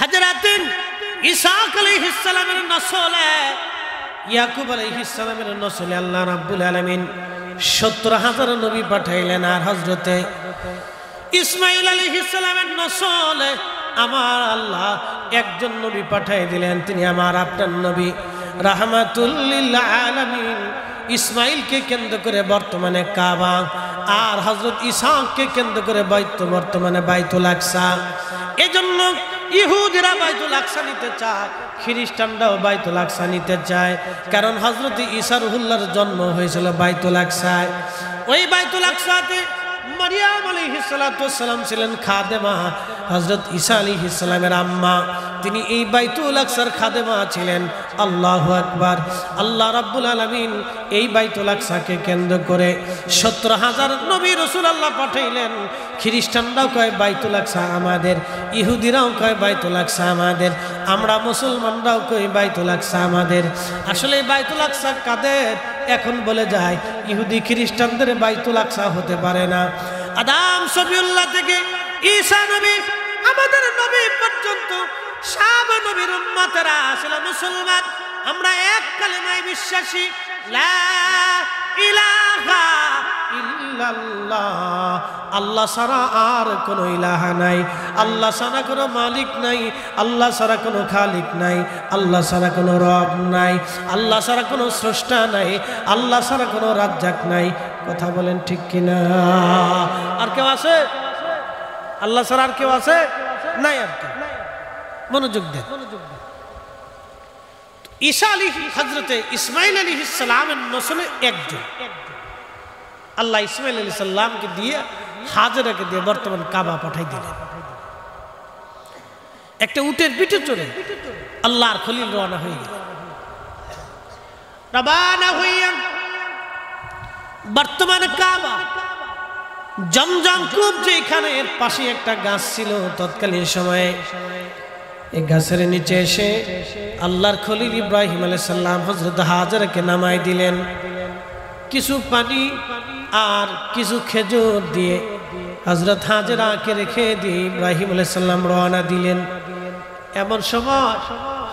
হযরতিন ইসাক আলাইহিস সালামের নসলে, ইয়াকুব আলাইহিস সালামের নসলে আল্লাহ রাব্বুল আলামিন 70,000 নবী পাঠাইলেন। আর হযরতে ইসমাঈল আলাইহিস সালামের নসলে আমার আল্লাহ একজন নবী পাঠিয়ে দিলেন, তিনি আমার আপনার নবী রাহমাতুল লিল আলামিন। ইসমাঈলকে কেন্দ্র করে বর্তমানে কাবা, আর হযরত ইসাককে কেন্দ্র করে বর্তমানে বাইতুল আকসা। এজন্য ইহুদিরা বাইতুল আকসা নিতে চায়, খ্রিস্টানরাও বাইতুল আকসা নিতে চায়, কারণ হযরত ঈসা রুহুল্লাহর জন্ম হয়েছিল বাইতুল আকসায়। ওই বাইতুল আকসাতে মারিয়াম আলাইহিস সালাতু ওয়াস সালাম ছিলেন খাদেমা, হযরত ঈসা আলাইহিস সালামের আম্মা, তিনি এই বাইতুল আকসার খাদেমা ছিলেন। আল্লাহু আকবার। আল্লাহ রাব্বুল আলামিন এই বাইতুল আকসাকে কেন্দ্র করে 70,000 নবী রাসূল আল্লাহ পাঠাইলেন। খ্রিস্টানরাও কয় বাইতুল আকসা আমাদের, ইহুদিরাও কয় বাইতুল আকসা আমাদের, আমরা মুসলমানরাও কই বাইতুল আকসা আমাদের। আসলে বাইতুল আকসা কাদের? এখন বলে যায় ইহুদি খ্রিস্টানদের বাইতুল আকসা হতে পারে না। আদম সফিউল্লাহ থেকে ঈসা নবী আমাদের নবী পর্যন্ত সব নবীর উম্মতেরা আসলে মুসলমান। আমরা এক কালেমায় বিশ্বাসী, লা ইলাহা ইল্লাল্লাহ, আল্লাহ ছাড়া আর কোনো ইলাহা নাই, আল্লাহ ছাড়া কোনো মালিক নাই, আল্লাহ ছাড়া কোনো খালিক নাই, আল্লাহ ছাড়া কোনো রব নাই, আল্লাহ ছাড়া কোনো স্রষ্টা নাই, আল্লাহ ছাড়া কোনো রাজ্জাক নাই। কথা বলেন ঠিক কিনা? আর কেউ আছে? আল্লাহ ছাড়া আর কেউ আছে? নাই। আর কেউ? মনোযোগ দেন। ঈসা আলাইহিস হযরতে ইসমাঈল আলাইহিস সালামের নসলে একজন। আল্লাহ ইসমাঈল আলাইহিস সালামকে দিয়ে হাজেরাকে দিয়ে বর্তমান কাবা পাঠাই দিলেন। একটা উটের পিঠে চড়ে আল্লাহর খলিল রওনা হয়ে গেলেন। রওনা হইয়া বর্তমান কাবা জমজম কূপ, যেখানে এর পাশে একটা গাছ ছিল, তৎকালীন সময়ে এই গাছের নিচে এসে আল্লাহর খলিল ইব্রাহিম আলাইহিস সালাম হযরত হাজেরাকে নামাই দিলেন। কিছু পানি আর কিছু খেজুর দিয়ে হযরত হাজেরাকে রেখে দিয়ে ইব্রাহিম আলাইহিস সালাম রওনা দিলেন। এমন সময়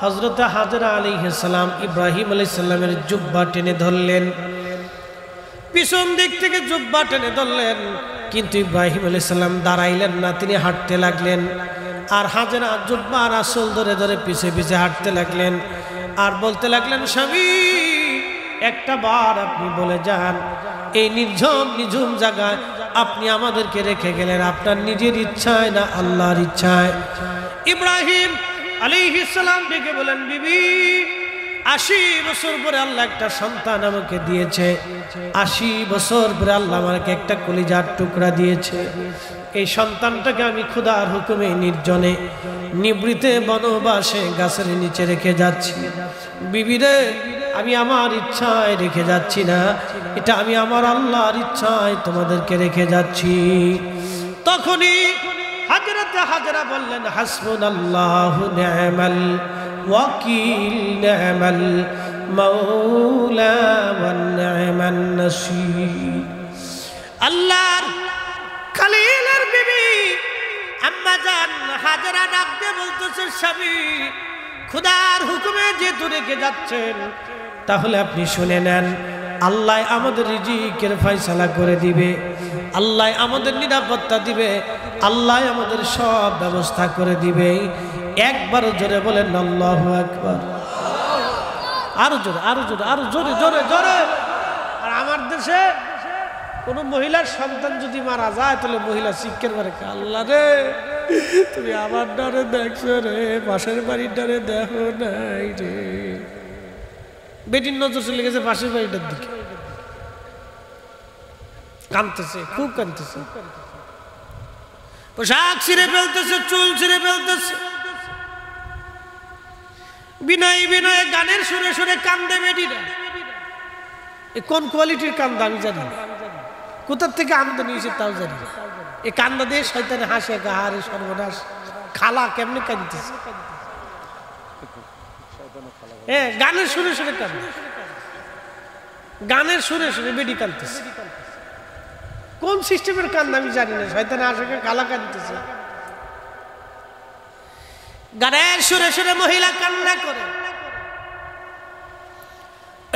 হযরত হাজেরা আলাইহিস সালাম ইব্রাহিম আলাইহিস সালামের জুব্বা টেনে ধরলেন, পিছন দিক থেকে জুব্বা টেনে ধরলেন, কিন্তু ইব্রাহিম আলাইহিস সালাম দাঁড়াইলেন না, তিনি হাঁটতে লাগলেন। আর হাজেরা জুব্বা আর আসল ধরে ধরে পিছে পিছে হাঁটতে লাগলেন, আর বলতে লাগলেন, স্বামী একটা বার আপনি বলে যান, এই নিঝুম জায়গায় আপনি আমাদেরকে রেখে গেলেন আপনার নিজের ইচ্ছায় না আল্লাহর ইচ্ছায়? ইব্রাহিম আলাইহিস সালাম ডেকে বলেন, বিবি 80 বছর পরে আল্লাহ একটা সন্তান আমাকে দিয়েছে, 80 বছর পরে আল্লাহ আমাকে একটা কলিজার টুকরা দিয়েছে। এই সন্তানটাকে আমি খোদার হুকুমে নির্জনে নিবৃতে বনবাসে গাছের নিচে রেখে যাচ্ছি। বিবিরে, আমি আমার ইচ্ছায় রেখে যাচ্ছি না, এটা আমি আমার আল্লাহর ইচ্ছায় তোমাদেরকে রেখে যাচ্ছি। তখনই হাজেরা বললেন, হাসবুনাল্লাহু নি'মাল ওয়াকিল, নি'মাল মাওলা ওয়া নি'মান নাসীর। আল্লাহর খলিলের বিবি আম্মা জান হাজেরা ডাক দিয়ে বলতেছে, স্বামী খোদার হুকুমে যেহেতু রেখে যাচ্ছেন, তাহলে আপনি শুনে নেন, আল্লাহ আমাদের রিজিকের ফয়সালা করে দিবে, আল্লাহ আমাদের নিরাপত্তা দিবে, আল্লাহ আমাদের সব ব্যবস্থা করে দিবে। একবার জোরে বলেন আল্লাহু আকবার। আরো জোরে, আরো জোরে, আরো জোরে, জোরে জোরে। আর আমার দেশে কোন মহিলার সন্তান যদি মারা যায়, তাহলে মহিলা চিৎকার করে, আল্লাহ রে তুমি আমার ডারে দেখছো রে, পাশের বাড়ির ডারে দেখো নাই রে। বেটির নজর চলে গেছে পাশের বাড়িটার দিকে, কাঁদতেছে, খুব কাঁদতেছে, পোশাক ছিঁড়ে ফেলতেছে, চুল ছিঁড়ে ফেলতেছে, বিনয় বিনয়ে গানের সুরে সুরে কান্দে বেটিরা। কোন কোয়ালিটির কান্দা আমি জানি না, কোথার থেকে আমদানি হয়েছে তাও জানি না। এই কান্দা দিয়ে শয়তানে হাসে, হারে সর্বনাশ, খালা কেমনে কাঁদতেছে। গানের সুরে সুরে কান্দে, গানের সুরে সুরে বেটি কাঁদতেছে। কোন সিস্টেমের কান্দা আমি জানি না, শয়তানে হাসে, খালা কাঁদতেছে। গানের সুরে সুরে মহিলা কান্না করে।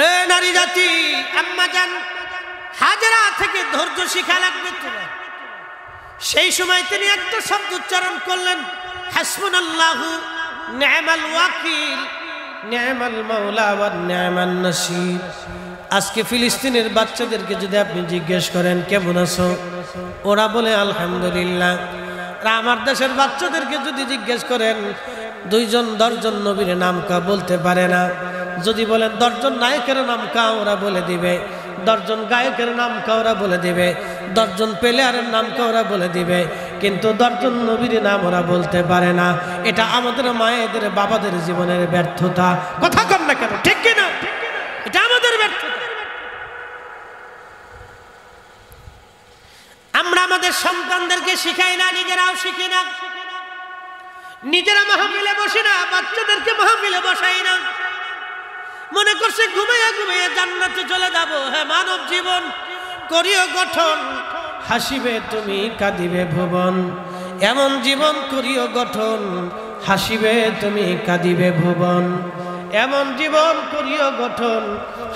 এ নারী জাতি, আম্মা জান হাজেরা থেকে ধৈর্য শিখা লাগবে তোমার। সেই সময় তিনি একটা শব্দ উচ্চারণ করলেন, হাসবুনাল্লাহু নি'মাল ওয়াকিল নি'মাল মাওলা ওয়া নি'মান নাসির। আজকে ফিলিস্তিনের বাচ্চাদেরকে যদি আপনি জিজ্ঞেস করেন কেমন আছো, ওরা বলে আলহামদুলিল্লাহ। আমার দেশের বাচ্চাদেরকে যদি জিজ্ঞেস করেন 2 জন 10 জন নবীর নাম কা বলতে পারে না। যদি বলেন 10 জন নায়কের নাম কা, ওরা বলে দিবে। 10 জন গায়কের নাম কা ওরা বলে দিবে। 10 জন প্লেয়ারের নাম কা ওরা বলে দিবে। কিন্তু 10 জন নবীর নাম ওরা বলতে পারে না। এটা আমাদের মায়েদের বাবাদের জীবনের ব্যর্থতা। কথা কন না কেন, ঠিক কিনা? এটা আমাদের ব্যর্থতা। আমরা আমাদের সন্তানদেরকে শিখাই না, নিজেরাও শিখি না। নিজেরা মাহফিলে বসি না, বাচ্চাদেরকে মাহফিলে বসাই না। মনে করছে ঘুমাইয়া ঘুমাইয়া জান্নাতে চলে যাব। হ্যাঁ, মানব জীবন করিও গঠন, হাসিবে তুমি কাঁদিবে ভুবন। এমন জীবন করিও গঠন, হাসিবে তুমি কাঁদিবে ভুবন। এমন জীবন করিও গঠন,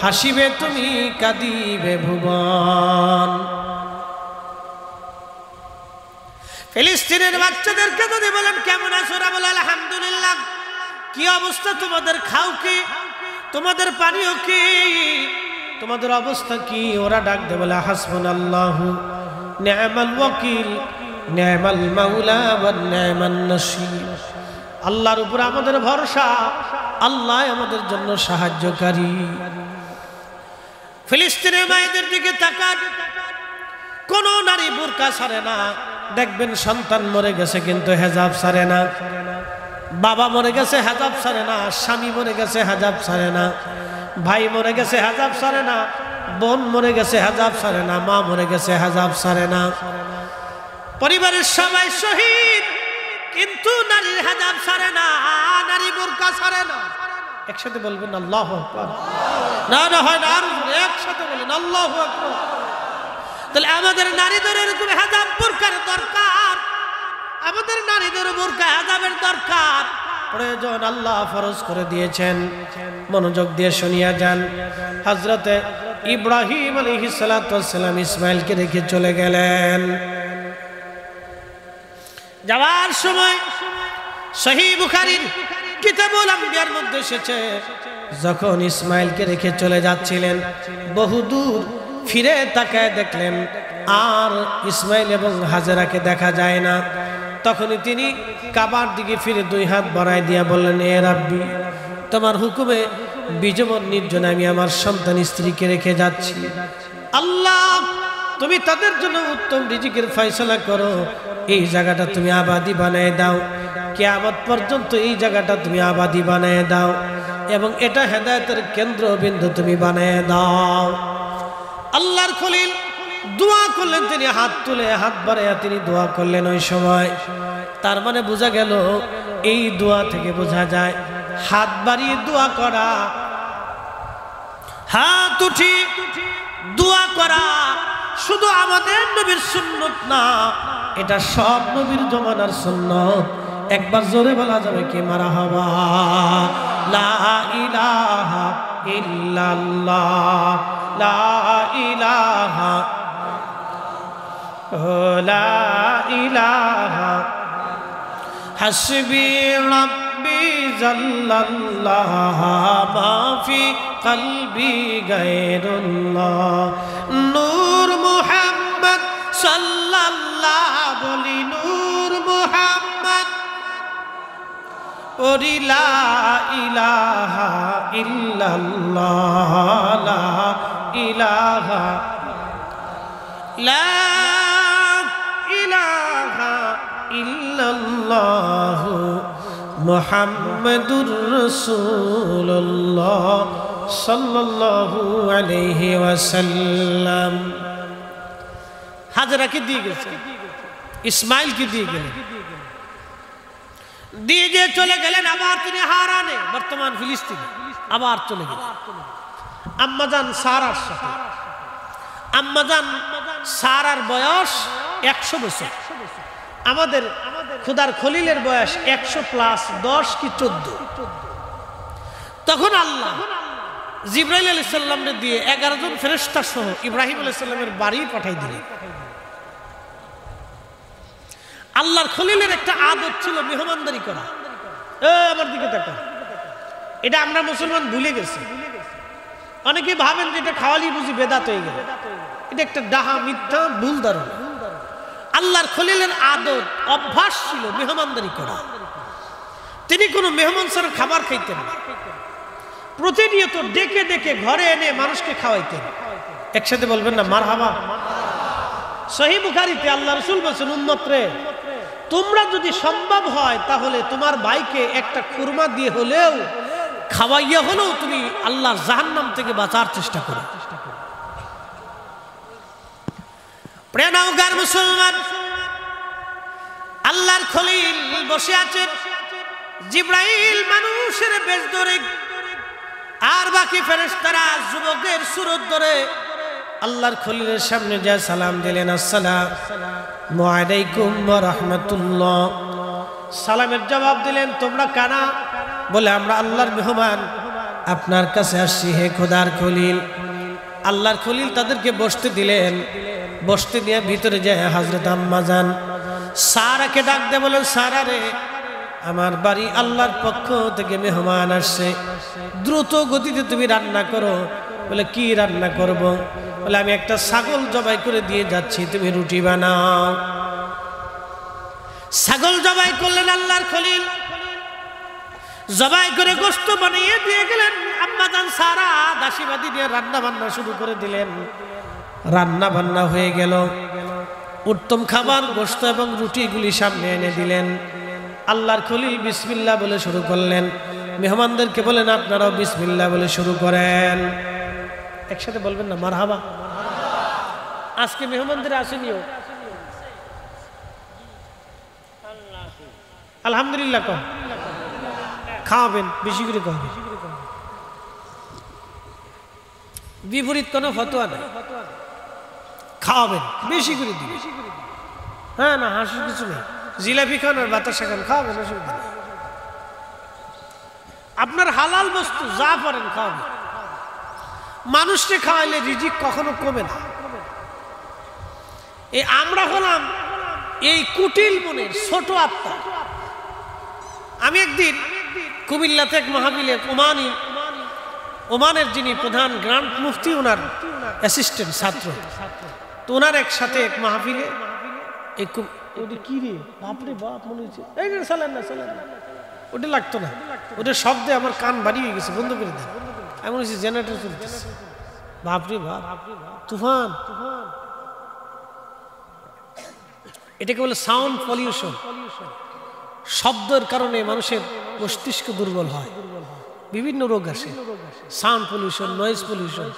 হাসিবে তুমি কাঁদিবে ভুবন। ফিলিস্তিনের বাচ্চাদেরকে যদি বলেন কেমন আছো, ওরা বলে আলহামদুলিল্লাহ। কি অবস্থা তোমাদের? খাও কি? তোমাদের পানীয় কি? তোমাদের অবস্থা কি? ওরা ডাক দে বলে হাসবুনাল্লাহু নি'মাল ওয়াকিল নি'মাল মাওলা ওয়া নি'মান নাসির। আল্লাহর উপর আমাদের ভরসা, আল্লাহ আমাদের জন্য সাহায্যকারী। ফিলিস্তিনের মায়েদের দিকে তাকান, কোন নারী বুরকা ছাড়ে না। দেখবেন সন্তান মরে গেছে কিন্তু হেজাব ছাড়ে না। বাবা মরে গেছে হেজাব ছাড়ে না। স্বামী মরে গেছে হেজাব ছাড়ে না। ভাই মরে গেছে হেজাব ছাড়ে না। বোন মরে গেছে হেজাব ছাড়ে না। মা মরে গেছে হেজাব ছাড়ে না। পরিবারের সবাই শহীদ, কিন্তু নারীর হেজাব ছাড়ে না, নারী বুরকা ছাড়ে না। একসাথে বলবেন আল্লাহু আকবার। না না হয় না, আর একসাথে বলেন আল্লাহু আকবার। তাহলে আমাদের নারীদের এরকম হেজাব বুরকার দরকার। আমাদের নারীদের বুরকা হেজাবের দরকার, প্রয়োজন। আল্লাহ ফরজ করে দিয়েছেন। মনোযোগ দিয়ে শুনিয়া যান। হযরতে ইব্রাহিম আলাইহিস সালাতু ওয়াস সালাম ইসমাইলকে রেখে চলে গেলেন। যাওয়ার সময় সহিহ বুখারীর কিতাবুল আম্বিয়ার মধ্যে এসেছে, যখন ইসমাইলকে রেখে চলে যাচ্ছিলেন, বহুদূর ফিরে তাকায় দেখলেন আর ইসমাইল এবং হাজেরাকে দেখা যায় না। তখনই তিনি কাবার দিকে ফিরে 2 হাত বাড়ায় দিয়া বললেন, এ রাব্বি, তোমার হুকুমে বিজবন নির্জনে আমি আমার সন্তান স্ত্রীকে রেখে যাচ্ছি। আল্লাহ, তুমি তাদের জন্য উত্তম রিজিকের ফয়সালা করো। এই জায়গাটা তুমি আবাদি বানায় দাও। কিয়ামত পর্যন্ত এই জায়গাটা তুমি আবাদি বানায় দাও এবং এটা হেদায়েতের কেন্দ্রবিন্দু তুমি বানায় দাও। আল্লাহর খলিল দোয়া করলেন। তিনি হাত তুলে হাত বাড়াইয়া তিনি দোয়া করলেন। ওই সময় তার মানে বোঝা গেল, এই দোয়া থেকে বোঝা যায় হাত বাড়িয়ে দোয়া করা, হাত উঠি দোয়া করা শুধু আমাদের নবীর সুন্নত না, এটা সব নবীর জমানার সুন্নত। একবার জোরে বলা যাবে কি মারহাবা? লা ইলাহা ইল্লাল্লাহ, লা ইলাহা, লা ইলাহা, হাসবি রাব্বি জাল্লাল্লাহ, মাফি কলবি গায়রুল্লাহ, নূর মুহাম্মদ সাল্লাল্লাহ, বলি নূর মুহাম্মদ, ওরি লা ইলাহা ইল্লাল্লাহ, লা ইলাহা, লা ইলাহা ইল্লাল্লাহ, মুহাম্মাদুর রাসূলুল্লাহ সাল্লাল্লাহু আলাইহি ওয়াসাল্লাম। হাজরাকে দিয়ে গেছে, ইসমাইলকে দিয়ে গেলেন, দিয়ে গিয়ে চলে গেলেন। আবার তিনি হারানে, বর্তমান ফিলিস্তিনে আবার চলে গেলেন আম্মাজান সারার সাথে। আম্মাজান সারার বয়স 100 বছর। আমাদের খোদার খলিলের বয়স 100+ 10 কি 14। তখন আল্লাহ জিবরাইল আলাইহিস সালামকে দিয়ে 11 জন ফেরেশতা সহ ইব্রাহিম আলাইহিস সালামের বাড়ি পাঠাই দিলেন। আল্লাহর খলিলের একটা আদত ছিল মেহমানদারি করা। আমার দিকে তাকান, এটা আমরা মুসলমান ভুলে গেছি। অনেকে ভাবেন যে এটা খাওয়ালি বুঝি বেদাত হয়ে গেল। এটা একটা ডাহা মিথ্যা ভুল ধারণা। আল্লাহর খলিলের আদত অভ্যাস ছিল মেহমানদারি করা। তিনি কোনো মেহমান ছাড়া খাবার খাইতেন না। প্রতিনিয়ত ডেকে ডেকে ঘরে এনে মানুষকে খাওয়াইতেন। একসাথে বলবেন না মারহাবা। সহিহ বুখারীতে আল্লাহ রাসূল বলেছেন, উম্মত রে, তোমরা যদি সম্ভব হয় তাহলে তোমার ভাইকে একটা খুরমা দিয়ে হলেও খাওয়াইয়া হলেও তুমি আল্লাহর জাহান্নাম থেকে বাঁচার চেষ্টা করো। প্রিয় মুসলমান, আল্লাহর খলিল বসে আছেন। জিবরাইল মানুষের বেশ ধরে আর বাকি ফেরেশতারা যুবকের সুরত ধরে আল্লাহর খলিলের সামনে যা সালাম দিলেন, আসসালামু আলাইকুম ওয়া রাহমাতুল্লাহ। সালামের জবাব দিলেন, তোমরা কানা? বলে, আমরা আল্লাহর মেহমান, আপনার কাছে আসছি হে খোদার খলিল। আল্লাহর খলিল তাদেরকে বসতে দিলেন। বসতে দিয়ে ভিতরে যায় হযরত আম্মা জান সারাকে ডাক দিয়ে বলেন, সারা রে, আমার বাড়ি আল্লাহর পক্ষ থেকে মেহমান আসছে, দ্রুত গতিতে তুমি রান্না করো। বলে, কি রান্না করব? বলে, আমি একটা ছাগল জবাই করে দিয়ে যাচ্ছি, তুমি রুটি বানাও। ছাগল জবাই করলেন আল্লাহর খলিল। জবাই করে গোশত বানিয়ে দিয়ে গেলেন। আম্মা জান সারা দাসীবাদী দিয়ে রান্না বান্না শুরু করে দিলেন। রান্না বান্না হয়ে গেল। উত্তম খাবার গোশত এবং রুটিগুলি সামনে এনে দিলেন। আল্লাহর খলিল বিসমিল্লাহ বলে শুরু করলেন। মেহমানদেরকে বলেন, আপনারাও বিসমিল্লাহ বলে শুরু করেন। একসাথে বলবেন না মারহাবা। আজকে মেহমানদের আসেনিও আলহামদুলিল্লাহ কম খাওয়াবেন, বেশি করে খাওয়াবেন। বিপরীত কোনো ফতোয়া নাই, খাওয়াবেন, বেশি করে দিবেন। হ্যাঁ, না হাসির কিছু নেই। জিলাপি খান আর বাতাসা খান, খাওয়াবেন, অসুবিধা নেই। আপনার হালাল বস্তু যা পারেন খাওয়াবেন। মানুষকে খাওয়াইলে রিজিক কখনো কমে না। এই আমরা হলাম এই কুটিল মনের ছোট আত্মা। আমি একদিন কুমিল্লাতে এক মাহফিলে ওমানের যিনি প্রধান গ্রান্ড মুফতি, ওনার অ্যাসিস্ট্যান্ট ছাত্র, তো ওনার একসাথে এক মাহফিলে কি রে বাপরে বাপ মনে হচ্ছে ওটা লাগতো না, ওটা শব্দে আমার কান বাড়িয়ে গেছে, বন্ধ করে দেয়। এমন হচ্ছে জেনারেটর চলতেছে, বাপরে বাপ তুফান। এটাকে বলে সাউন্ড পলিউশন। শব্দের কারণে মানুষের মস্তিষ্ক দুর্বল হয়, বিভিন্ন রোগ আসে। সাউন্ড পলিউশন, নয়েজ পলিউশন,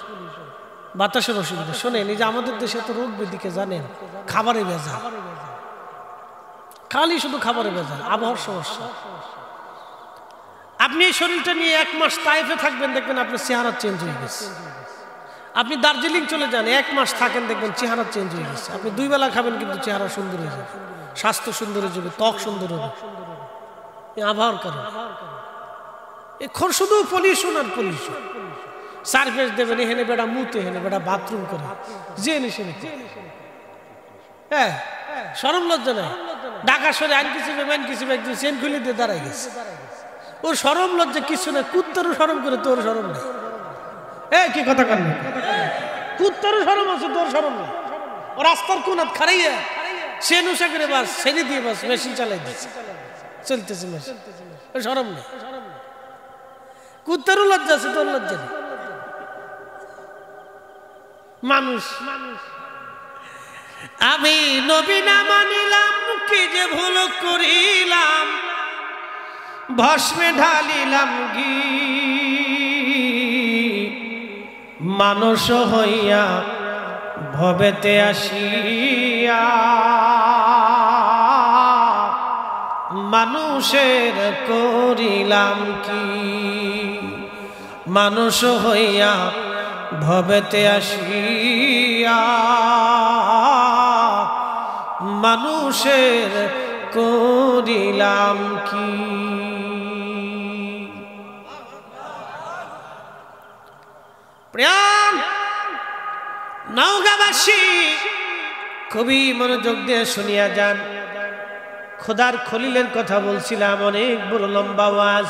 বাতাসের অসুবিধা। শোনেন, এই যে আমাদের দেশে তো রোগ ব্যাধিকে জানেন, খাবারে ভেজাল, খালি শুধু খাবারে ভেজাল, আবহাওয়ার সমস্যা। আপনি এই শরীরটা নিয়ে 1 মাস তাইফে থাকবেন, দেখবেন আপনার চেহারা চেঞ্জ হয়ে গেছে। আপনি দার্জিলিং চলে যান, 1 মাস থাকেন, দেখবেন চেহারা চেঞ্জ হয়ে গেছে। আপনি 2 বেলা খাবেন, কিন্তু চেহারা সুন্দর হয়ে যাবে, স্বাস্থ্য সুন্দর হয়ে যাবে, ত্বক সুন্দর হবে। আবহাওয়ার কারণ এখন শুধু পলিউশন আর পলিউশন। সারফেস দেবেন, এখানে বেড়া মুতে, এখানে বেড়া বাথরুম করে, জেনে শুনে। হ্যাঁ, শরম লজ্জা নাই। ঢাকা শহরে আইন কিছু একদিন চেন খুলে দিয়ে দাঁড়াই গেছে। ওর শরম লজ্জা কিছু না, কুত্তারও শরম করে, তোর শরম নেই। কি কথা কান, কুত্তারও শরম আছে, তোর শরম নেই। ও রাস্তার কোনাত খারাইয়া সে নুসা করে বাস ছেড়ে দিয়ে বাস মেশিন চালাই দিচ্ছে, চলতেছে মেশিন, শরম নেই। কুত্তারও লজ্জা আছে, তোর লজ্জা নেই। মানুষ আমি নবী না মানিলাম, কি যে ভুল করিলাম, ভস্মে ঢালিলাম ঘি, মানুষ হইয়া ভবেতে আসিয়া, মানুষের করিলাম কি, মানুষ হইয়া ভবেতে আসিয়া, মানুষের করিলাম কি। প্রিয় নওগাঁবাসী, খুবই মনোযোগ দিয়ে শুনিয়া যান। খোদার খলিলের কথা বলছিলাম, অনেক বড় লম্বা ওয়াজ।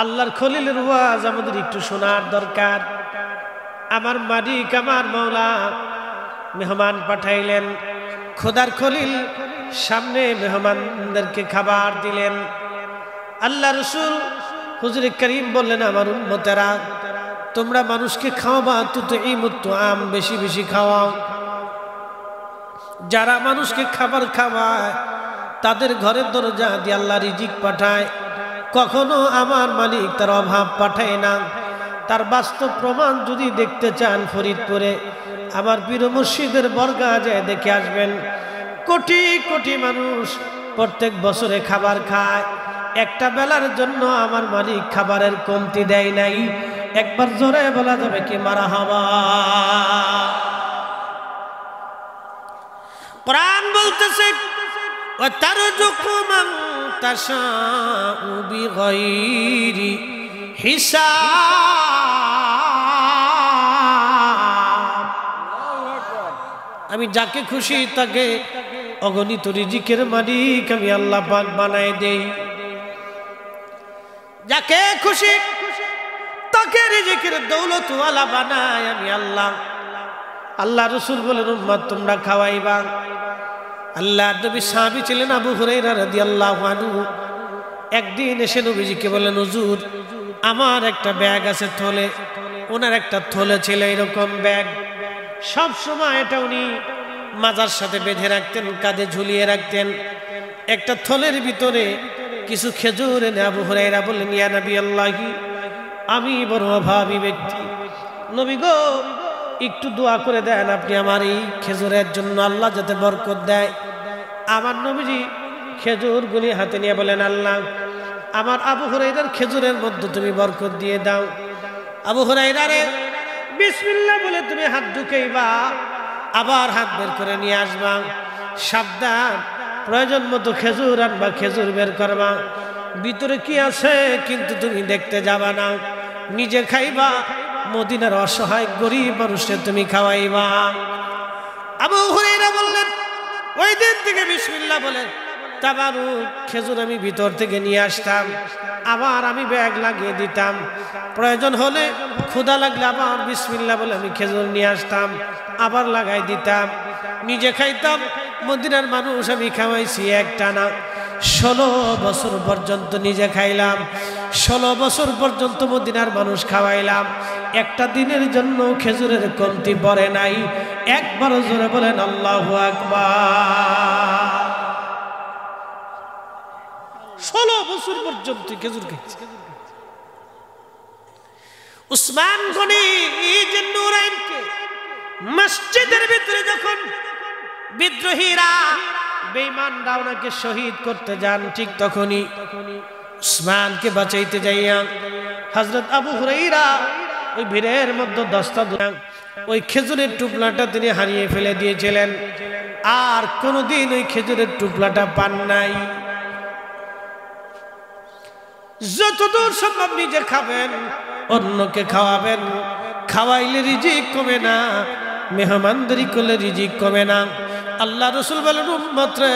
আল্লাহর খলিলের ওয়াজ আমাদের একটু শোনার দরকার। আমার মালিক, আমার মাওলা মেহমান পাঠাইলেন। খোদার খলিল সামনে মেহমানদেরকে খাবার দিলেন। আল্লাহ রসুল হুজুর করিম বললেন, আমার উম্মতেরা, তোমরা মানুষকে খাওয়াবা, তুতঈমুত তুআম, বেশি বেশি খাওয়াও। যারা মানুষকে খাবার খাওয়ায় তাদের ঘরের দরজা দিয়ে আল্লাহ রিজিক পাঠায়। কখনো আমার মালিক তার অভাব পাঠায় না। তার বাস্তব প্রমাণ যদি দেখতে চান, ফরিদপুরে আমার পীর মুর্শিদের বর্গা যায় দেখে আসবেন। কোটি কোটি মানুষ প্রত্যেক বছরে খাবার খায়। একটা বেলার জন্য আমার মালিক খাবারের কমতি দেয় নাই। একবার জোরে বলা যাবে কি মারহাবা। কোরআন বলতেছে, ওয়াতারযুকু মান তাশাউ বিগাইরি হিসাব। আমি যাকে খুশি তাকে অগণিত রিজিকের মালিক আমি আল্লাহ পাক বানায় দেই। যাকে খুশি তাকে রিজিকের দৌলতওয়ালা বানায় আমি আল্লাহ। আল্লাহ রসুল বলেন, উম্মত তোমরা খাওয়াইবা। আল্লাহ নবী সাহাবী ছিলেন আবু হুরায়রা রাদিয়াল্লাহু আনহু। একদিন এসে নবীজিকে বলেন, হুজুর আমার একটা ব্যাগ আছে থলে। ওনার একটা থলে ছিল এরকম ব্যাগ। সব সময় এটা উনি মাজার সাথে বেঁধে রাখতেন, কাঁধে ঝুলিয়ে রাখতেন। একটা থলের ভিতরে কিছু খেজুর এনে আবু হুরায়রা বললেন, ইয়া নবী আল্লাহি, আমি বড় অভাবী ব্যক্তি, নবী গো একটু দোয়া করে দেন আপনি আমার এই খেজুরের জন্য, আল্লাহ যাতে বরকত দেয়। আমার নবীজি খেজুরগুলি হাতে নিয়ে বলেন, আল্লাহ আমার আবু হুরায়রার খেজুরের মধ্যে তুমি বরকত দিয়ে দাও। আবু হুরায়রা রে বিসমিল্লাহ বলে তুমি হাত ঢুকাইবা, আবার হাত বের করে নিয়ে আসবা। সাবধান, প্রয়োজন মতো খেজুর আনবা, খেজুর বের করবা। ভিতরে কি আছে কিন্তু তুমি দেখতে যাবা না, নিজে খাইবা, মদিনার অসহায় গরিব মানুষের তুমি খাওয়াইবা। আবু হুরায়রা বললেন, ওই দিন থেকে বিসমিল্লাহ বলে তাবারুক খেজুর আমি ভিতর থেকে নিয়ে আসতাম, আবার আমি ব্যাগ লাগিয়ে দিতাম। প্রয়োজন হলে ক্ষুধা লাগলে আবার বিসমিল্লাহ বলে আমি খেজুর নিয়ে আসতাম, আবার লাগাই দিতাম, নিজে খাইতাম, মদিনার মানুষ আমি খাওয়াইছি একটানা। 16 বছর পর্যন্ত নিজে খাইলাম, 16 বছর পর্যন্ত মদিনার মানুষ খাওয়াইলাম। একটা দিনের জন্য খেজুরের কমতি পড়ে নাই। একবার জোরে বলেন আল্লাহু আকবার। 16 বছর পর্যন্ত খেজুর খাইছি। উসমান গনি জিন্নুরাইনকে মসজিদের ভিতরে যখন বিদ্রোহীরা বেঈমানরা ওনাকে শহীদ করতে যান, ঠিক তখনই উসমানকে বাঁচাইতে যাইয়া হযরত আবু হুরায়রা ওই ভিড়ের মধ্যে দস্তা ওই খেজুরের টুকরাটা তিনি হারিয়ে ফেলে দিয়েছিলেন। আর কোনোদিন ওই খেজুরের টুকরাটা পান নাই। যতদূর সম্ভব নিজে খাবেন, অন্যকে খাওয়াবেন। খাওয়াইলে রিজিক কমে না, মেহমানদারি করলে রিজিক কমে না। আল্লাহ রসুল বলেন, উম্মত রে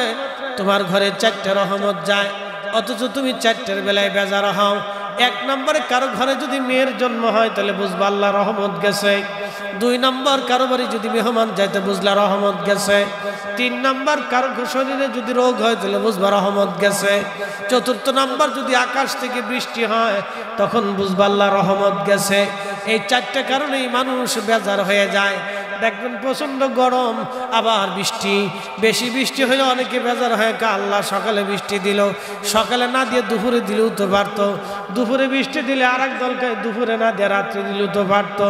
তোমার ঘরে 4টা রহমত যায়, অথচ তুমি 4টার বেলায় বেজার হও। 1 নম্বরে কারো ঘরে যদি মেয়ের জন্ম হয় তাহলে বুঝবা আল্লাহ রহমত গেছে। 2 নম্বর কারো বাড়ি যদি মেহমান যায় তো বুঝলা রহমত গেছে। 3 নম্বর কারো শরীরে যদি রোগ হয় তাহলে বুঝবা রহমত গেছে। 4র্থ নম্বর যদি আকাশ থেকে বৃষ্টি হয় তখন বুঝবা আল্লাহ রহমত গেছে। এই 4টা কারণেই মানুষ বেজার হয়ে যায়। দেখবেন প্রচন্ড গরম, আবার বৃষ্টি, বেশি বৃষ্টি হলে অনেকে বেজার হয়, আল্লাহ সকালে বৃষ্টি দিল, সকালে না দিয়ে দুপুরে দিলেও তো পারতো। দুপুরে বৃষ্টি দিলে আরেক দলকে, দুপুরে না দিয়ে রাত্রে দিলেও তো পারতো।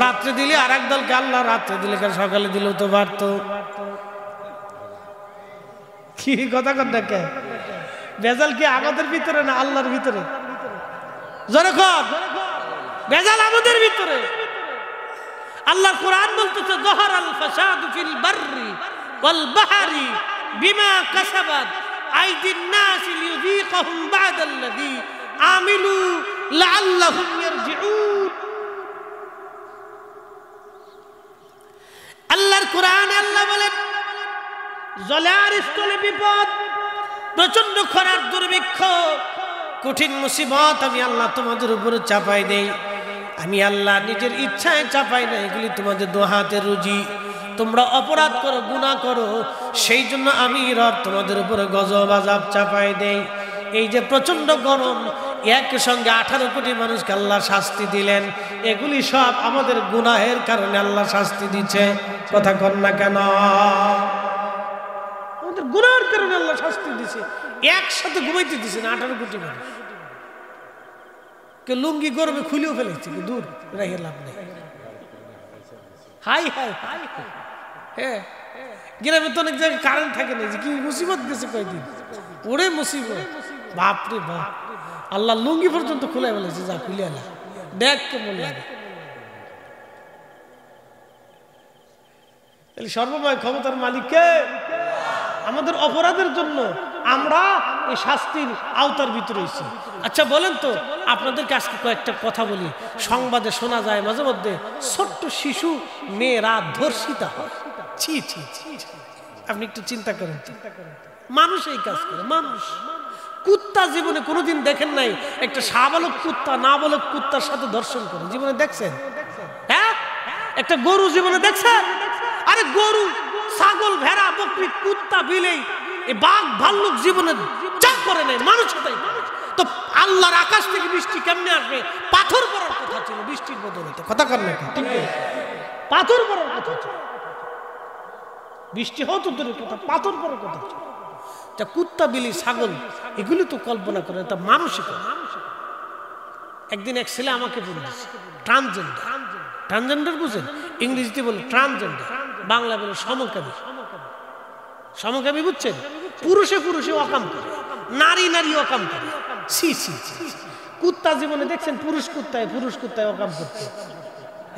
রাত্রে দিলে আরেক দলকে আল্লাহ রাত্রে দিলে সকালে দিলেও তো পারতো। কি কথা কর দেখে, বেজাল কি আমাদের ভিতরে না আল্লাহর ভিতরে? জোরে কর, বেজাল আমাদের ভিতরে। আল্লাহ কোরআন বলতেছে, যাহারাল ফাসাদু ফিল বাররি ওয়াল বাহরি বিমা কাসাবাত আইদিন নাস লিযীকাহুম বা'দাল্লাযী আমিলু লাআল্লাহুম ইয়ারজিউন। আল্লাহর কোরআনে আল্লাহ বলেন, জলার স্থলে বিপদ, প্রচন্ড খরার দুর্ভিক্ষ, কঠিন মুসিবত আমি আল্লাহ তোমাদের উপরে চাপাই দেই। আমি আল্লাহ নিজের ইচ্ছায় চাপাই না, এগুলি তোমাদের দু হাতের রুজি। তোমরা অপরাধ করো, গুনাহ করো, সেই জন্য আমি রব তোমাদের উপরে গজব আযাব চাপাই দেই। এই যে প্রচন্ড গরম, একই সঙ্গে 18 কোটি মানুষকে আল্লাহ শাস্তি দিলেন, এগুলি সব আমাদের গুনাহের কারণে আল্লাহ শাস্তি দিচ্ছে। কথা কন না কেন? আমাদের গুনাহের কারণে আল্লাহ শাস্তি দিচ্ছে। একসাথে ঘুমাইতে দিচ্ছে না 18 কোটি মানুষ। কে লুঙ্গি গরমে খুলেও ফেলেছে, দূর রেখে লাভ নেই। হাই হাই হাই, হ্যাঁ গ্রামে তো অনেক জায়গায় কারেন্ট থাকে না, যে কি মুসিবত গেছে কয়েকদিন, ওরে মুসিবত, বাপরে বাপ। আল্লাহ লুঙ্গি পর্যন্ত খুলে ফেলেছে, যা খুলে এলা দেখ কেমন লাগে। সর্বময় ক্ষমতার মালিককে, আমাদের অপরাধের জন্য আমরা এই শাস্তির আওতার ভিতরে রয়েছি। আচ্ছা বলেন তো, আপনাদেরকে আজকে কয়েকটা কথা বলি। সংবাদে শোনা যায় মাঝে মধ্যে ছোট্ট শিশু মেয়েরা ধর্ষিতা হয়। ছি ছি ছি, আপনি একটু চিন্তা করেন, মানুষ এই কাজ করে। মানুষ, কুত্তা জীবনে কোনোদিন দেখেন নাই একটা শাবালক কুত্তা নাবালক কুত্তার সাথে ধর্ষণ করে? জীবনে দেখছেন? হ্যাঁ, একটা গরু জীবনে দেখছেন? আরে গরু, ছাগল, ভেড়া, বকরি, কুত্তা, বিলেই, এই বাঘ ভাল্লুক জীবনে যা করে নাই, মানুষ তাই। তো আল্লাহর আকাশ থেকে বৃষ্টি কেমনে আসবে? পাথর পড়ার কথা ছিল বৃষ্টির বদলে। তো কথা কর না, ঠিক পাথর পড়ার কথা ছিল, বৃষ্টি হতো দূরের কথা, পাথর পড়ার কথা ছিল। কুত্তা, বিলি, ছাগল এগুলি তো কল্পনা করে, তা মানুষই করে। একদিন এক ছেলে আমাকে বলেছে ট্রান্সজেন্ডার। ট্রান্সজেন্ডার বুঝেন? ইংরেজিতে বলে ট্রান্সজেন্ডার, বাংলা বলে সমকামী। সমকামী বুঝছেন? পুরুষে পুরুষে অকাম করে, নারী নারী অকাম করে। ছি ছি ছি, কুত্তা জীবনে দেখছেন পুরুষ কুত্তায় অকাম করতে?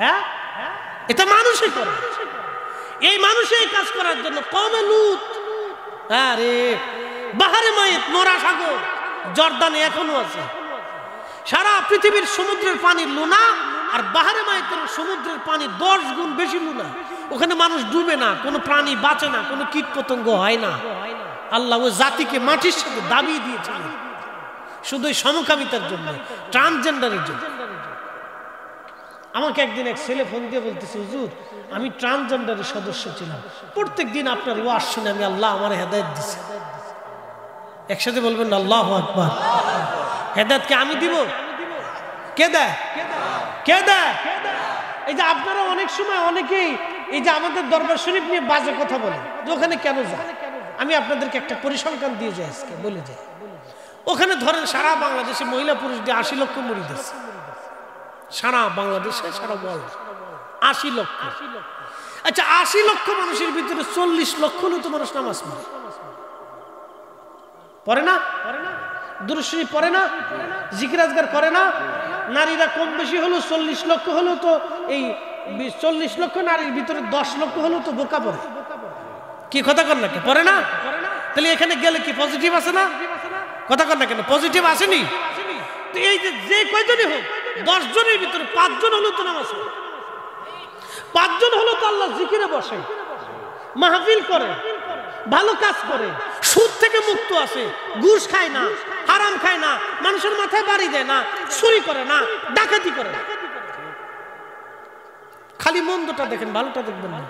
হ্যাঁ, এটা মানুষই করে। এই মানুষই এই কাজ করার জন্য কমে লুত, আরে বাহারে মাইত, মরা সাগর জর্দানে এখনো আছে। সারা পৃথিবীর সমুদ্রের পানি লুনা, আর বাহারে মাইতের সমুদ্রের পানি 10 গুণ বেশি লুনা। ওখানে মানুষ ডুবে না, কোনো প্রাণী বাঁচে না, কোনো কীট পতঙ্গ হয় না। আল্লাহ ওই জাতিকে মাটির সাথে দাবিয়ে দিয়েছিলেন শুধু এই সমকামিতার জন্য, ট্রান্সজেন্ডারের জন্য। আমাকে একদিন এক ছেলে ফোন দিয়ে বলতেছে, হুজুর আমি ট্রান্সজেন্ডারের সদস্য ছিলাম, প্রত্যেক দিন আপনার ওয়াজ শুনে আমি আল্লাহ আমার হেদায়েত দিছি। একসাথে বলবেন আল্লাহু আকবার। হেদায়েতকে আমি দিব? কে দেয়? কে দেয়? এই যে আপনারা অনেক সময় অনেকেই এই যে আমাদের দরবার শরীফ নিয়ে বাজে কথা বলে, যে ওখানে কেন যায়? আমি আপনাদেরকে একটা পরিসংখ্যান দিয়ে যাই, আজকে বলে যাই। ওখানে ধরেন সারা বাংলাদেশে মহিলা পুরুষ দিয়ে 80 লক্ষ মুরিদ আছে। সারা বাংলাদেশে, সারা ওয়ার্ল্ড 80 লক্ষ। আচ্ছা 80 লক্ষ মানুষের ভিতরে 40 লক্ষ তো মানুষ নামাজ পড়ে, পড়ে না? দুরূদ শরীফ পড়ে না? জিকির আজকার করে না? নারীরা কম বেশি হলো 40 লক্ষ হলো, তো এই 40 লক্ষ নারীর ভিতরে 10 লক্ষ হলো তো বোরকা পরে। কি কথা কর না, পরে না? তাহলে এখানে গেলে কি পজিটিভ আছে না? কথা কর না কেন, পজিটিভ আসেনি? তো এই যে কয়জনই হোক, 10 জনের ভিতরে 5 জন হলো তো নামাজ পড়ে, 5 জন হলো তো আল্লাহ জিকিরে বসে, মাহফিল করে, ভালো কাজ করে, সুদ থেকে মুক্ত আছে, ঘুষ খায় না, হারাম খায় না, মানুষের মাথায় বাড়ি দেয় না, চুরি করে না, ডাকাতি করে না। খালি মন্দটা দেখেন, ভালোটা দেখবেন না।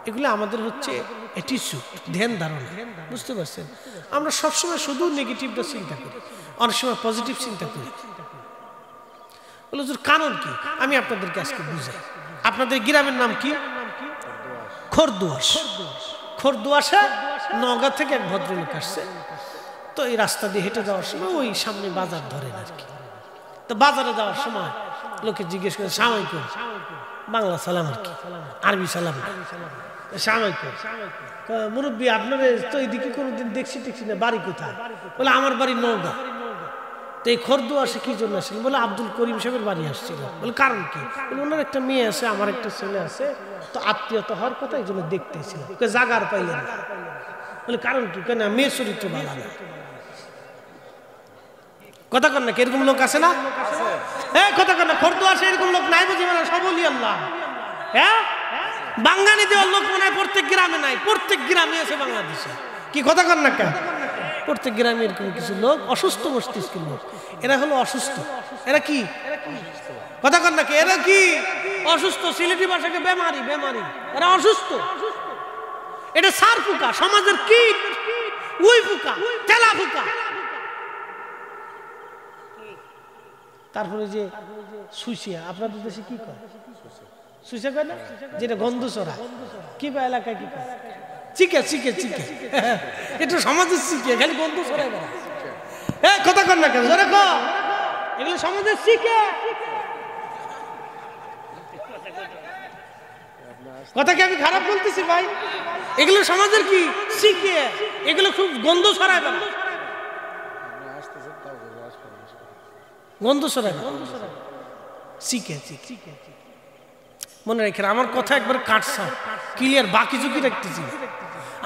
এগুলো আমাদের হচ্ছে অ্যাটিটিউড, ধ্যান ধারণা, বুঝতে পারছেন? আমরা সবসময় শুধু নেগেটিভটা চিন্তা করি, অনেক সময় পজিটিভ চিন্তা করি। বলে কারণ কি? আমি আপনাদেরকে আজকে বুঝাই। আপনাদের গ্রামের নাম কি? খরদুয়াশ। খরদুয়াশে নওগাঁ থেকে এক ভদ্রলোক আসছে। তো এই রাস্তা দিয়ে হেঁটে যাওয়ার সময় ওই সামনে বাজার ধরেন আর কি। তো বাজারে যাওয়ার সময় লোকে জিজ্ঞেস করে সালামালাইকুম, বাংলা সালাম আর কি, আরবি সালাম, সালামালাইকুম। মুরব্বী আপনার তো এইদিকে কোনোদিন দেখছি না, বাড়ি কোথায়? বলে আমার বাড়ি নওগাঁ। তো এই খরদুয়াশে কি জন্য আসছিল? বলে আব্দুল করিম সাহেবের বাড়ি আসছিল। বলে কারণ কি? বলে ওনার একটা মেয়ে আছে, আমার একটা ছেলে আছে, তো আত্মীয়তা হওয়ার কথা, এই জন্য দেখতে এসেছিলাম। জাগার পাইলেন না। বলে কারণ কি? কেন মেয়ে চরিত্র ভালো না। কথা কন না, এরকম লোক আছে না? হ্যাঁ কথা কন না, খরদুয়ার এরকম লোক নাই বুঝি মানে সব বলি আল্লাহ। হ্যাঁ বাঙালি দেওয়ার লোক মনে হয় প্রত্যেক গ্রামে নাই, প্রত্যেক গ্রামে আছে বাংলাদেশে। কি কথা কন না কেন? প্রত্যেক গ্রামে এরকম কিছু লোক অসুস্থ মস্তিষ্কের লোক, এরা হলো অসুস্থ। এরা কি কথা কন না কে? এরা কি অসুস্থ, সিলেটি ভাষাকে বেমারি, বেমারি। এরা অসুস্থ। এটা সার পোকা, সমাজের কীট, উই পোকা, তেলা পোকা। তারপরে যে সুইসিয়া, আপনাদের দেশে কি কয়? সুইসিয়া কয় না, যেটা গন্ধ ছড়া। কি কয় এলাকায়? কি কয়? চিকে, চিকে, চিকে। এটা সমাজের চিকে, খালি গন্ধ ছড়ায় বেড়া। হ্যাঁ কথা কন না কেন? জোরে কও। এগুলো সমাজের চিকে। কথা কি আমি খারাপ বলতেছি ভাই? এগুলো সমাজের কি চিকে, এগুলো খুব গন্ধ ছড়ায় বেড়া, গন্ধ ছড়ায় চিকে, চিকে। মনে রেখে আমার কথা একবার কাটছা ক্লিয়ার, বাকি ঝুঁকি রাখতেছি।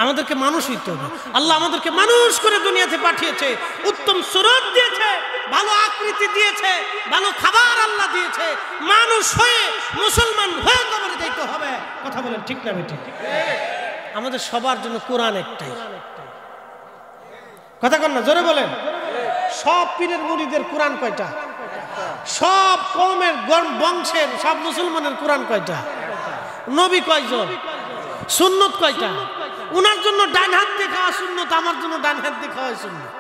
আমাদেরকে মানুষ হইতে হবে। আল্লাহ আমাদেরকে মানুষ করে দুনিয়াতে পাঠিয়েছে, উত্তম সুরত দিয়েছে, ভালো আকৃতি দিয়েছে, ভালো খাবার আল্লাহ দিয়েছে। মানুষ হয়ে মুসলমান হয়ে কবরে যাইতে হবে। কথা বলেন ঠিক না বেঠিক? আমাদের সবার জন্য কোরআন একটাই। কথা কন না, জোরে বলেন। সব পীরের মুরিদের কোরআন কয়টা? সব কওমের বংশের সব মুসলমানের কোরআন কয়টা? নবী কয়জন? সুন্নত কয়টা? উনার জন্য ডান হাত দিয়ে খাওয়া সুন্নত, আমার জন্য ডান হাত দিয়ে খাওয়া সুন্নত।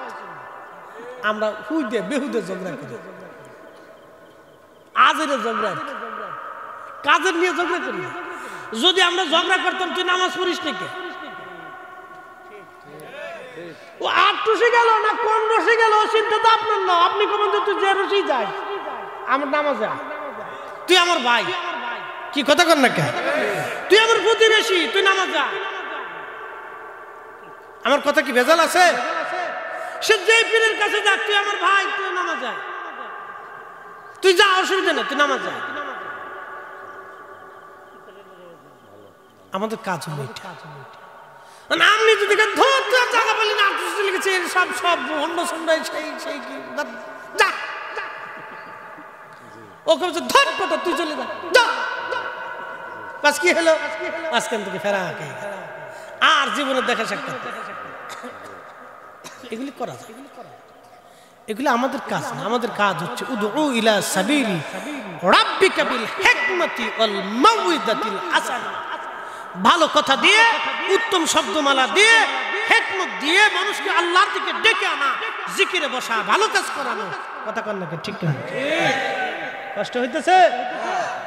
আমরা হুইদে বেহুদে ঝগড়া করি, আজের ঝগড়া, কাজের নিয়ে ঝগড়া করি। যদি আমরা ঝগড়া করতাম তুই নামাজ পড়িস নাকি, ও ৮ রশি গেল না কোন রশি গেল চিন্তা তো আপনার না। আপনি কবেন তুই যে রশি যাই আমার নামাজে, তুই আমার ভাই। কি কথা কর না কে? তুই আমার প্রতিবেশী, তুই নামাজ যা। আমার কথা কি ভেজাল আছে? সে যে পীরের কাছে যাক, তুই আমার ভাই, তুই নামাজ যা, তুই যা, অসুবিধা না, তুই নামাজ যা। আমাদের কাজ হলো এটা। আপনি যদি ধরতে জায়গা পেলেন না, লিখেছে সব সব হন্ড সন্ড সেই সেই কি যা, ওকে বলছে ধর পটা, তুই চলে যা। বাস কি হলো? আজকাল থেকে ফেরা আর জীবনের দেখা সাক্ষাৎ এগুলি করা যায়। এগুলি আমাদের কাজ না। আমাদের কাজ হচ্ছে উদউ ইলা সাবিলি রাব্বিকা বিল হিকমাতি ওয়াল মাউইদাতিল হাসানা। ভালো কথা দিয়ে, উত্তম শব্দমালা দিয়ে, হিকমত দিয়ে মানুষকে আল্লাহর দিকে ডেকে আনা, জিকিরে বসা, ভালো কাজ করানো। কথা কন না ঠিক না? কষ্ট হইতেছে?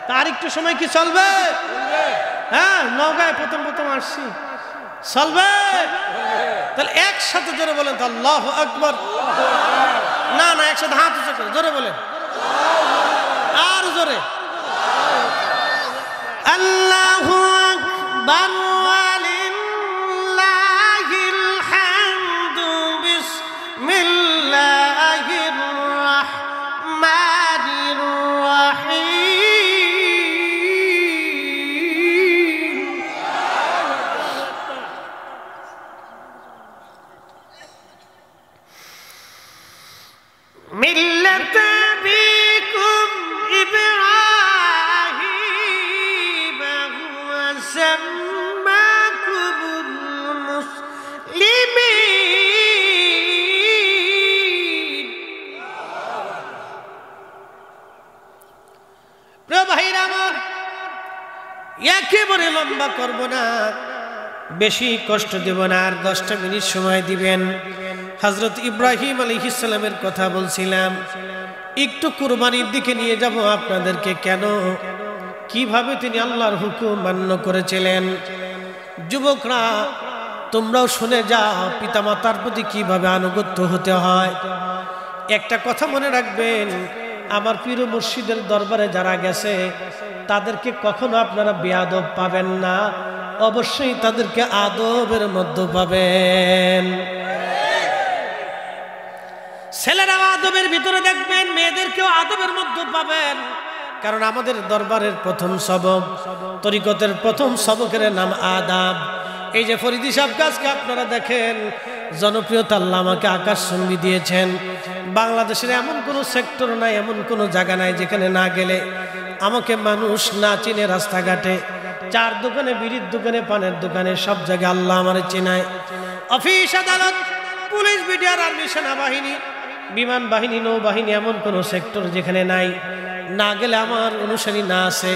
তার একটু সময় কি চলবে? হ্যাঁ নওগাঁয় প্রথম প্রথম আসছি, চলবে? তাহলে একসাথে জোরে বলেন তো আল্লাহু আকবার। না না, একসাথে হাত উঁচু করে জোরে বলেন, আর জোরে আল্লাহু আকবার ওয়ালিল্লাহিল হামদু বিসমিল্লাহির রাহমানির রাহিম। মিল্লাত আবিকুম ইব্রাহিম হুয়া সাম্মাকুমুল মুসলিমিন। প্রিয় ভাইরা আমার, একেবারে লম্বা করব না, বেশি কষ্ট দেব না, আর 10টা মিনিট সময় দিবেন। হযরত ইব্রাহিম আলাইহিস সালামের কথা বলছিলাম, একটু কুরবানির দিকে নিয়ে যাব আপনাদেরকে। কেন, কিভাবে তিনি আল্লাহর হুকুম মান্য করেছিলেন। যুবকরা তোমরাও শুনে যাও, পিতামাতার প্রতি কিভাবে আনুগত্য হতে হয়। একটা কথা মনে রাখবেন, আমার পীর মুর্শিদের দরবারে যারা গেছে তাদেরকে কখনো আপনারা বেয়াদব পাবেন না, অবশ্যই তাদেরকে আদবের মধ্যে পাবেন। ছেলেরা আদবের ভিতরে দেখবেন, মেয়েদেরকেও আদবের মধ্যে পাবেন। কারণ আমাদের দরবারের প্রথম সবক, তরিকতের প্রথম সবকের নাম আদাব। এই যে ফরিদি সাহেব গাছকে আপনারা দেখেন, জনপ্রিয়তা আল্লাহ আমাকে আকাশচুম্বী দিয়েছেন। বাংলাদেশের এমন কোনো সেক্টর নাই, এমন কোনো জায়গা নাই যেখানে না গেলে আমাকে মানুষ না চিনে। রাস্তাঘাটে, চার দোকানে, বিড়ির দোকানে, পানের দোকানে, সব জায়গায় আল্লাহ আমার চেনায়। অফিস আদালত, পুলিশ, বিডিআর, আর্মি, সেনাবাহিনী, বিমান বাহিনী, নৌবাহিনী, এমন কোনো সেক্টর যেখানে নাই না গেলে আমার অনুসারী না আছে,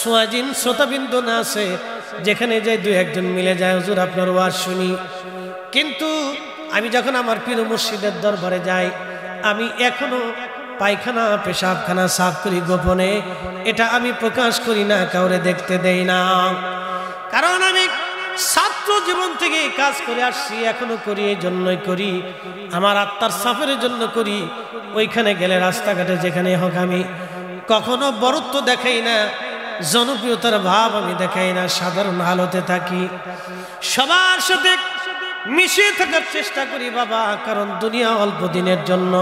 সোয়াজিন শ্রোতাবৃন্দ না আছে, যেখানে যাই দুই একজন মিলে যায়, হুজুর আপনার ওয়াজ শুনি। কিন্তু আমি যখন আমার পীর মুর্শিদের দরবারে যাই, আমি এখনো পায়খানা পেশাবখানা সাফ করি গোপনে। এটা আমি প্রকাশ করি না, কাউরে দেখতে দেই না, কারণ আমি ছাত্র জীবন থেকে কাজ করে আসছি, এখনো করি। এই জন্যই করি, আমার আত্মার সাফের জন্য করি। ওইখানে গেলে, রাস্তাঘাটে যেখানে হোক, আমি কখনো বড়ত্ব দেখাই না, জনপ্রিয়তার ভাব আমি দেখাই না, সাধারণ হালতে থাকি, সবার সাথে মিশে থাকার চেষ্টা করি বাবা। কারণ দুনিয়া অল্প দিনের জন্য।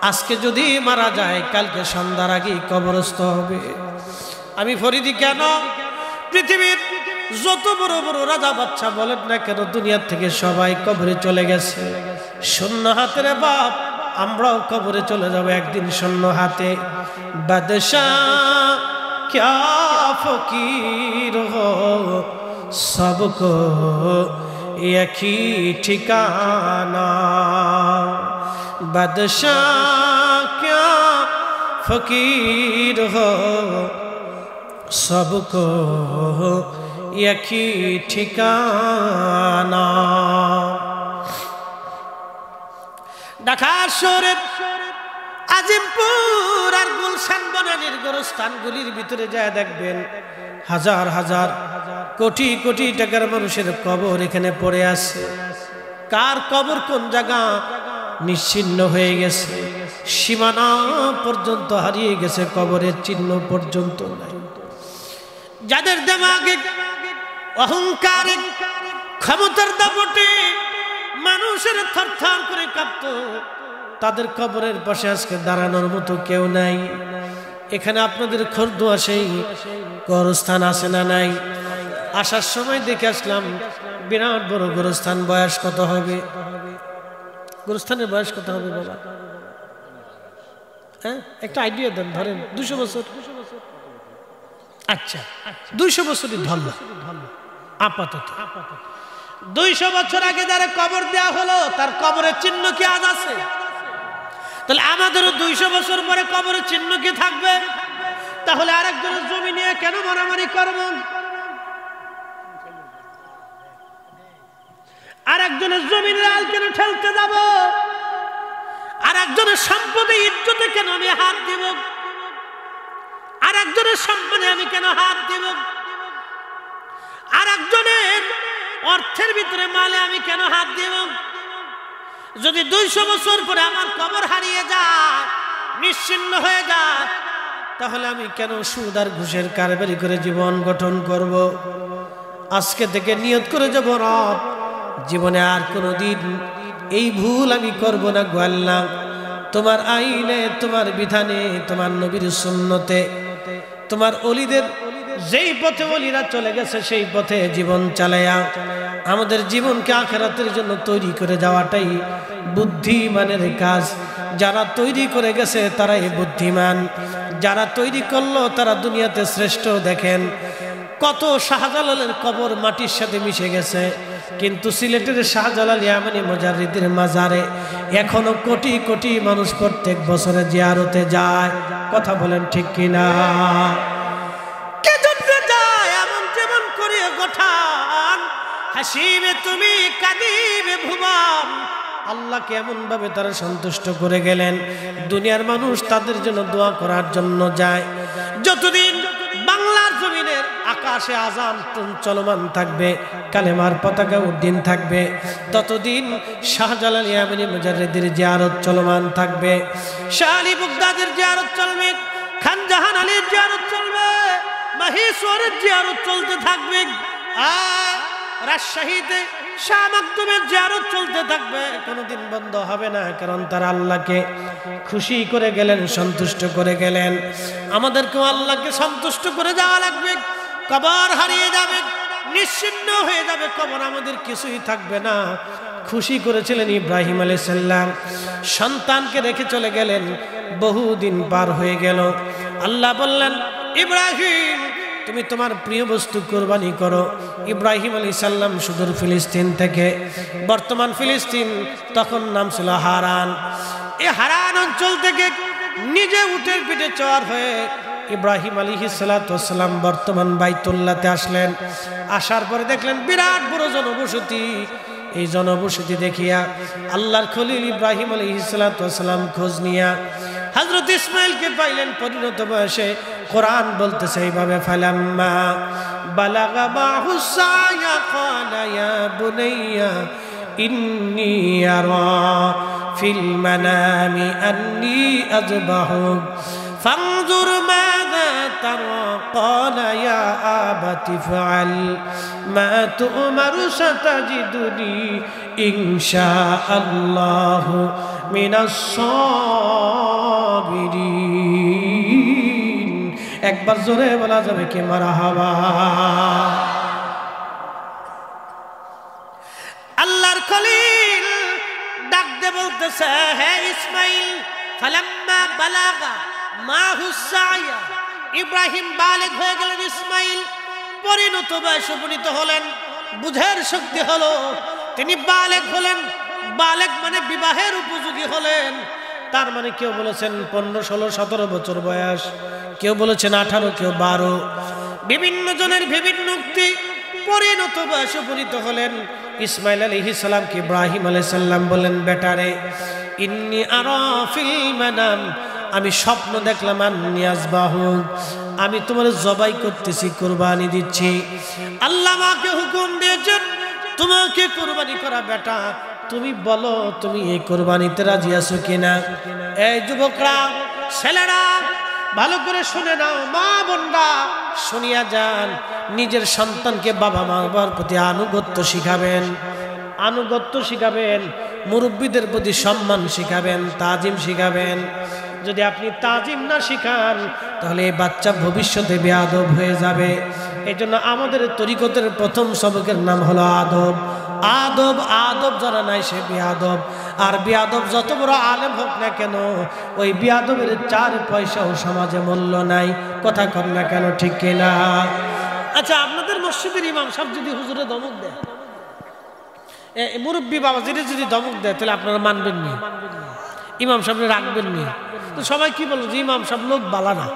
আজকে যদি মারা যায়, কালকে সন্ধ্যার আগেই কবরস্থ হবে। আমি ফরিদি কেন, পৃথিবীর যত বড় বড় রাজা বাচ্চা বলেন না কেন, দুনিয়ার থেকে সবাই কবরে চলে গেছে শূন্য হাতের বাপ। আমরাও কবরে চলে যাব একদিন শূন্য হাতে। বাদশাহ क्या फकीर हो, सबको एक ही ठिकाना। बादशाह क्या फकीर हो, सबको एक ही ठिकाना। ঢাকা শহরের আজিমপুর আর গুলশান বনানীর গোরস্থানগুলির ভিতরে যায় দেখবেন, হাজার হাজার কোটি কোটি টাকার মানুষের কবর এখানে পড়ে আছে। কার কবর কোন জায়গা নিশ্চিহ্ন হয়ে গেছে, সীমানা পর্যন্ত হারিয়ে গেছে, কবরের চিহ্ন পর্যন্ত নাই। যাদের দিমাগে অহংকারে, ক্ষমতার দাপটে মানুষের থরথর করে কাঁপতো, তাদের কবরের পাশে আজকে দাঁড়ানোর মতো কেউ নাই। এখানে আপনাদের খরদুয়া সেই গোরস্থান আছে না নাই? আসার সময় দেখে আসলাম বিরাট বড় গোরস্থান। বয়স কত হবে? গোরস্থানের বয়স কত হবে বাবা? হ্যাঁ, একটা আইডিয়া দেন। ধরেন 200 বছর। আচ্ছা, 200 বছরই ধরলাম আপাতত। 200 বছর আগে যারা কবর দেওয়া হলো, তার কবরের চিহ্ন কি আজ আছে? তাহলে আমাদেরও 200 বছর পরে কবরের চিহ্ন কি থাকবে? তাহলে আরেকজনের জমি নিয়ে কেন মারামারি করব? আরেকজনের জমির আল কেন ঠেলতে যাব? আরেকজনের সম্পদে, ইজ্জতে কেন আমি হাত দেব? আরেকজনের সম্মানে আমি কেন হাত দেব? আরেকজনের অর্থের ভিতরে মালে আমি কেন হাত দেব? যদি 200 বছর পরে আমার কবর হারিয়ে যায়, নিশ্চিহ্ন হয়ে যায়, তাহলে আমি কেন সুদ আর ঘুষের কারবারি করে জীবন গঠন করব? আজকে থেকে নিয়ত করে যাব, রব জীবনে আর কোনোদিন এই ভুল আমি করব না গো আল্লাহ। তোমার আইনে, তোমার বিধানে, তোমার নবীর সুন্নতে, তোমার ওলিদের যেই পথে ওলিরা চলে গেছে সেই পথে জীবন চালায়া আমাদের জীবনকে আখিরাতের জন্য তৈরি করে যাওয়াটাই বুদ্ধিমানের কাজ। যারা তৈরি করে গেছে তারাই বুদ্ধিমান, যারা তৈরি করলো তারা দুনিয়াতে শ্রেষ্ঠ। দেখেন কত শাহজালালের কবর মাটির সাথে মিশে গেছে, কিন্তু সিলেটের শাহজালাল ইয়ামানি মুজাররিদের মাজারে এখনো কোটি কোটি মানুষ প্রত্যেক বছরে জিয়ারতে যায়। কথা বলেন ঠিক কিনা? হাসিবে তুমি, কাঁদিবে ভুবন। আল্লাহকে এমন ভাবে তারা সন্তুষ্ট করে গেলেন, দুনিয়ার মানুষ তাদের জন্য দোয়া করার জন্য যায়। যতদিন বাংলার জমিনের আকাশে আযান চলমান থাকবে, কালেমার পতাকা উড্ডীন থাকবে, ততদিন শাহজালাল ইয়ামানি মুজাররিদের জিয়ারত চলমান থাকবে, শাহ আলী বুগদাদির জিয়ারত চলবে, খান জাহান আলীর জিয়ারত চলবে, মাহেশ্বরের জিয়ারত চলতে থাকবে। আর রাজশাহীতে শাহ মাকদুমের জিয়ারত চলতে থাকবে, কোনোদিন বন্ধ হবে না। কারণ তারা আল্লাহকে খুশি করে গেলেন, সন্তুষ্ট করে গেলেন। আমাদেরকেও আল্লাহকে সন্তুষ্ট করে যাওয়া লাগবে। কবর হারিয়ে যাবে, নিশ্চিন্ন হয়ে যাবে কবর, আমাদের কিছুই থাকবে না। খুশি করেছিলেন ইব্রাহিম আলাইহিস সালাম, সন্তানকে রেখে চলে গেলেন। বহুদিন পার হয়ে গেল। আল্লাহ বললেন, ইব্রাহিম তুমি তোমার প্রিয় বস্তু কুরবানি করো। ইব্রাহিম আলাইহিস সালাম সুদূর ফিলিস্তিন থেকে, বর্তমান ফিলিস্তিন, তখন নাম ছিল হারান, এই হারান অঞ্চল থেকে নিজে উটের পিঠে চড় হয়ে ইব্রাহিম আলাইহিস সালাম বর্তমান বাইতুল্লাহতে আসলেন। আসার পরে দেখলেন বিরাট বড় জনবসতি। এই জনবসতি দেখিয়া আল্লাহর খলিল ইব্রাহিম আলাইহিস সালাম খোঁজ নিয়া হযরত ইসমাঈলকে পাইলেন পরিণত বয়সে। কোরআন বলতেছে এইভাবে, ফালাম্মা বালাগা মাহুস সায়া ক্বালা ইয়া বুনাইয়া ইন্নী আরা ফিল মানামি আন্নী আযবাহুক ফানজুর মাযা তারা ক্বালা ইয়া আবাতি ফাআল মা তু'মারু সাতাজিদুনি ইনশাআল্লাহু মিনাস সাবিরিন। একবার জোরে বলা যাবে কি মারহাবা। আল্লাহর খলিল ডাক দে বলতেছে, হে ইসমাঈল, ফালাম্মা বালাগা মাহুস সায়া, ইব্রাহিম বালেগ হয়ে গেলেন। ইসমাঈল পরিণত বয়সে উপনীত হলেন, বুঝের শক্তি হলো, তিনি বালেগ হলেন। বালেগ মানে বিবাহের উপযোগী হলেন। তার মানে কেউ বলেছেন 15, 16, 17 বছর বয়স, কেউ বলেছেন 18, কেউ 12, বিভিন্ন জনের বিভিন্ন উক্তি। পরিণত বয়সে উপনীত হলেন। ইসমাঈল আলাইহিস সালামকে ইব্রাহিম আলাইহিস সালাম বললেন, বেটারে, ইন্নী আরা ফিল মানাম, আমি স্বপ্ন দেখলাম, আন্নী আযবাহুক, আমি তোমার জবাই করতেছি, কুরবানি দিচ্ছি। আল্লাহ আমাকে হুকুম দিয়েছেন তোমাকে কুরবানি করা। বেটা তুমি বলো, তুমি এই কুরবানিতে রাজি আছো কিনা? এই যুবকরা, ছেলেরা, ভালো করে শুনে নাও, মা বোনরা শুনিয়া যান। নিজের সন্তানকে বাবা মার প্রতি আনুগত্য শিখাবেন, আনুগত্য শিখাবেন, মুরব্বীদের প্রতি সম্মান শিখাবেন, তাজিম শিখাবেন। যদি আপনি তাজিম না শিখান তাহলে এই বাচ্চা ভবিষ্যতে বেয়াদব হয়ে যাবে। এই জন্য আমাদের তরিকতের প্রথম সবকের নাম হলো আদব। আদব, আদব যারা নাই সে বেয়াদব। আর বেয়াদব যত বড় আলেম হোক না কেন, ওই বেয়াদবের 4 পয়সাও সমাজে মূল্য নাই। কথা কর না কেন, ঠিক কিনা? আচ্ছা, আপনাদের মসজিদের ইমাম সাহেব যদি হুজুরে ধমক দেয়, মুরব্বী বাবাজিরে যদি ধমক দেয়, তাহলে আপনারা মানবেন নি? ইমাম সাহেব রাখবেন নি? তো সবাই কি বলবো যে ইমাম সাহেব লোক বালা না,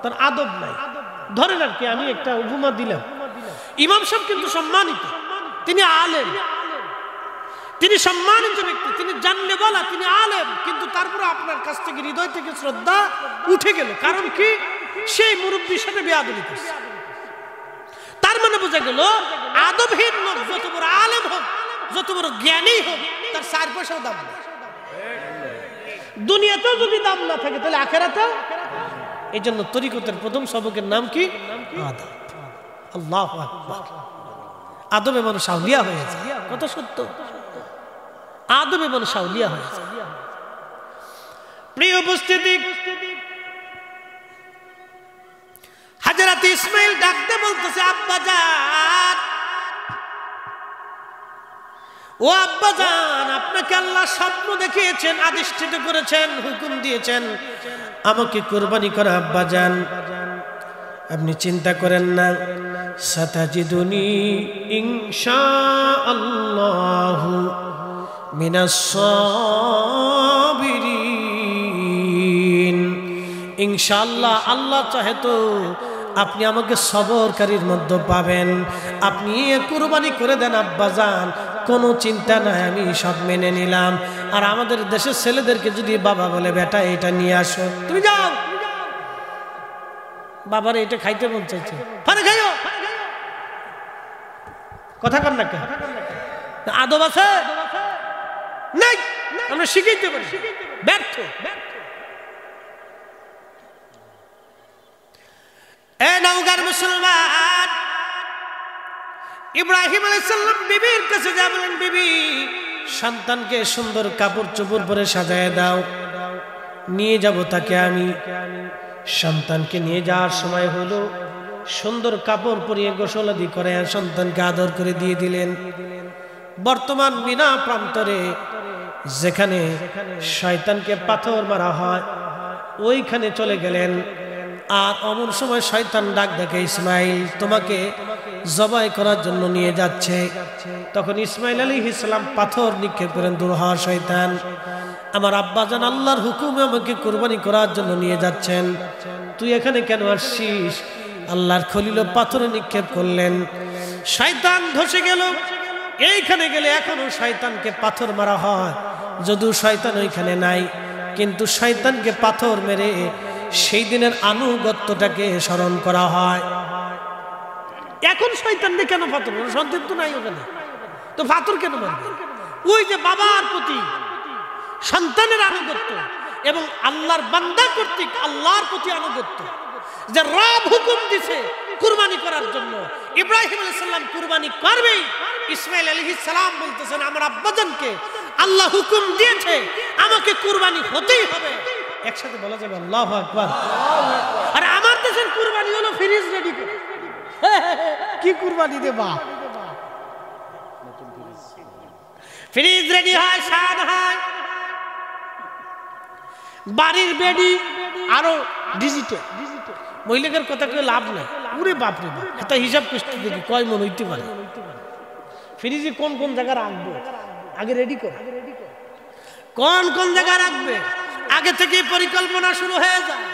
তার আদব নাই। ধরেন আর কি, আমি একটা উপমা দিলাম। ইমাম সাহেব কিন্তু সম্মানিত, তিনি আলেম, তিনি সম্মানিত ব্যক্তি, তিনি জানলে বলা, তিনি আলেম, কিন্তু তারপরে আপনার কাছ থেকে হৃদয় থেকে শ্রদ্ধা উঠে গেল। কারণ কি? সেই মুরব্বীর সাথে বেয়াদবি করছে। তার মানে বোঝা গেল আদবহীন লোক যত বড় আলেম হোক, যত বড় জ্ঞানী হোক, তার 4 পয়সাও দাম নেই। দুনিয়াতেও যদি দাম না থাকে তাহলে আখেরাতেও। এই জন্য তরিকতের প্রথম সবকের নাম কি? আদব। আল্লাহু আকবার। আদবে মানুষ আউলিয়া হয়ে যায়। কত সত্য, আদবে মানুষ আউলিয়া হয়ে যায়। প্রিয় উপস্থিতি, হযরত ইসমাঈল ডাকতে বলতেছে, আব্বাজান, ও আব্বাজান, আপনাকে আল্লাহ স্বপ্ন দেখিয়েছেন, আদিষ্ঠিত করেছেন, হুকুম দিয়েছেন আমাকে কুরবানি করা। আব্বাজান, আপনি চিন্তা করেন না, সাতাজিদুনি ইনশাআল্লাহু মিনাস সাবিরিন। ইনশাআল্লাহ, আল্লাহ চাহে তো আপনি আমাকে সবরকারীর মধ্যে পাবেন। আপনি কুরবানি করে দেন আব্বাজান, কোনো চিন্তা নাই, আমি সব মেনে নিলাম। আর আমাদের দেশের ছেলেদেরকে যদি বাবা বলে, বেটা এটা নিয়ে আসো, তুমি যাও, বাবার এটা খাইতে মন চাইছে, পারে খাইও। কথা কর না কেন? আদব আছে নাই? আমরা শিখাইতে পারি, ব্যর্থ। এ নওগাঁর মুসলমান, ইব্রাহিম আলাইহিস সালাম বিবির কাছে যা বলেন, বিবি, সন্তানকে সুন্দর কাপড় চোপড় পরে সাজায় দাও, নিয়ে যাব তাকে আমি। সন্তানকে নিয়ে যাওয়ার সময় হলো, সুন্দর কাপড় পরিয়ে গোসলাদি করে সন্তানকে আদর করে দিয়ে দিলেন। বর্তমান মিনা প্রান্তরে যেখানে শয়তানকে পাথর মারা হয় ওইখানে চলে গেলেন। আর অমন সময় শয়তান ডাক দেখে, ইসমাইল তোমাকে জবাই করার জন্য নিয়ে যাচ্ছে। তখন ইসমাইল আলাইহিস সালাম পাথর নিক্ষেপ করেন, দূর হ শয়তান, আমার আব্বাজান আল্লাহর হুকুমে আমাকে কুরবানি করার জন্য নিয়ে যাচ্ছেন, তুই এখানে কেন আসছিস? আল্লাহর খলিল পাথর নিক্ষেপ করলেন, শয়তান ধসে গেল। এইখানে গেলে এখনো শয়তানকে পাথর মারা হয়, যদিও শয়তান ওইখানে নাই, কিন্তু শয়তানকে পাথর মেরে সেই দিনের আনুগত্যটাকে স্মরণ করা হয়। এখন শয়তানকে কেন পাথর? সন্তান তো নাই ওখানে, তো পাথর কেন মারবে? ওই যে বাবার প্রতি সন্তানের আনুগত্য এবং আল্লাহর বান্দা কর্তৃক আল্লাহর প্রতি আনুগত্য, যে রব হুকুম দিছে কুরবানি করার জন্য, ইব্রাহিম আলাইহিস সালাম কুরবানি করবেই। ইসমাইল আলাইহিস সালাম বলতেছেন আমার আব্বাজানকে আল্লাহ হুকুম দিয়েছে, আমাকে কুরবানি হতেই হবে। একসাথে বলা যাবে আল্লাহু আকবার। আর আমার দেশের কুরবানি হলো ফ্রিজ রেডি করে। কি কুরবানি দেবা? ফ্রিজ রেডি হয়, স্বাদ হয়, বাড়ির বেডি আরো ডিজিটাল। মহিলাদের কথা কেউ লাভ নাই, পুরে বাপরে বাপ, এটা হিসাব করতে দেখি কয় মন হইতে পারে। ফ্রিজে কোন কোন জায়গা রাখবো আগে রেডি কর, কোন কোন জায়গা রাখবে আগে থেকে পরিকল্পনা শুরু হয়ে যায়।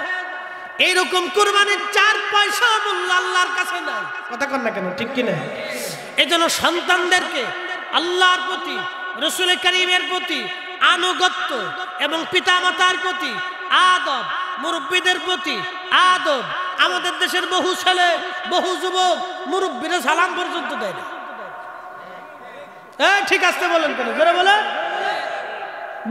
এইরকম কুরবানির 4 পয়সা মূল্য আল্লাহর কাছে নাই। কথা কন না কেন, ঠিক কিনা? এই জন্য সন্তানদেরকে আল্লাহর প্রতি, রাসূল কারীমের প্রতি আনুগত্য এবং পিতামাতার প্রতি আদব, মুরব্বীদের প্রতি আদব। আমাদের দেশের বহু ছেলে বহু যুবক মুরব্বীরা সালাম পর্যন্ত দেয় না। ঠিক আছে বলেন কেন, জোরে বলে।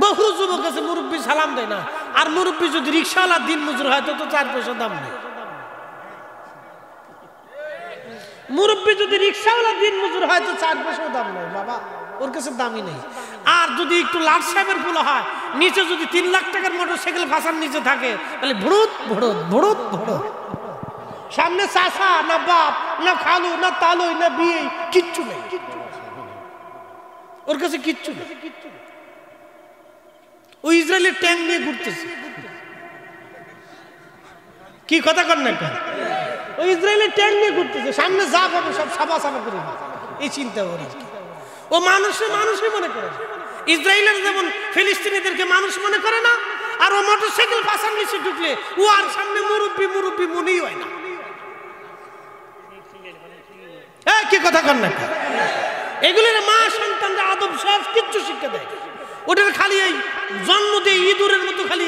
বহু যুবক আছে মুরব্বী সালাম দেয় না, আর মুরব্বী যদি রিক্সাওয়ালা দিন মজুর হয় তো 4 পয়সা দাম নেই। মুরব্বী যদি রিক্সাওয়ালা দিন মজুর হয় তো 4 পয়সা দাম নেই বাবা, ওর কাছে দামই নেই। আর যদি একটু লাট সাহেবের ফুল হয়, নিচে যদি 3 লাখ টাকার মোটরসাইকেল ফাঁসার নিচে থাকে, তাহলে ভুড়ুত ভুড়ুত ভুড়ুত ভুড়ুত। সামনে চাচা না বাপ না খালু না তালুই না বিয়ে, কিচ্ছু নেই ওর কাছে, কিচ্ছু নেই। ওই ইসরায়েলের ট্যাঙ্ক নিয়ে ঘুরতেছে। কি কথা কর না কেন? ওই ইসরায়েলের ট্যাঙ্ক নিয়ে ঘুরতেছে, সামনে যা পাবে সব সাবা সাবা করে এই চিন্তা করে। ও মানুষে মানুষই মনে করে, ইসরায়েলের যেমন ফিলিস্তিনিদেরকে মানুষ মনে করে না, আর ও মোটরসাইকেল পাশার নিচে ঢুকলে ও আর সামনে মুরব্বী মুরব্বী মনেই হয় না। কি কথা কর না কেন? এগুলোর মা সন্তানরা আদব সব কিচ্ছু শিক্ষা দেয়। ওটার খালি এই জন্ম দিয়ে ইঁদুরের মতো খালি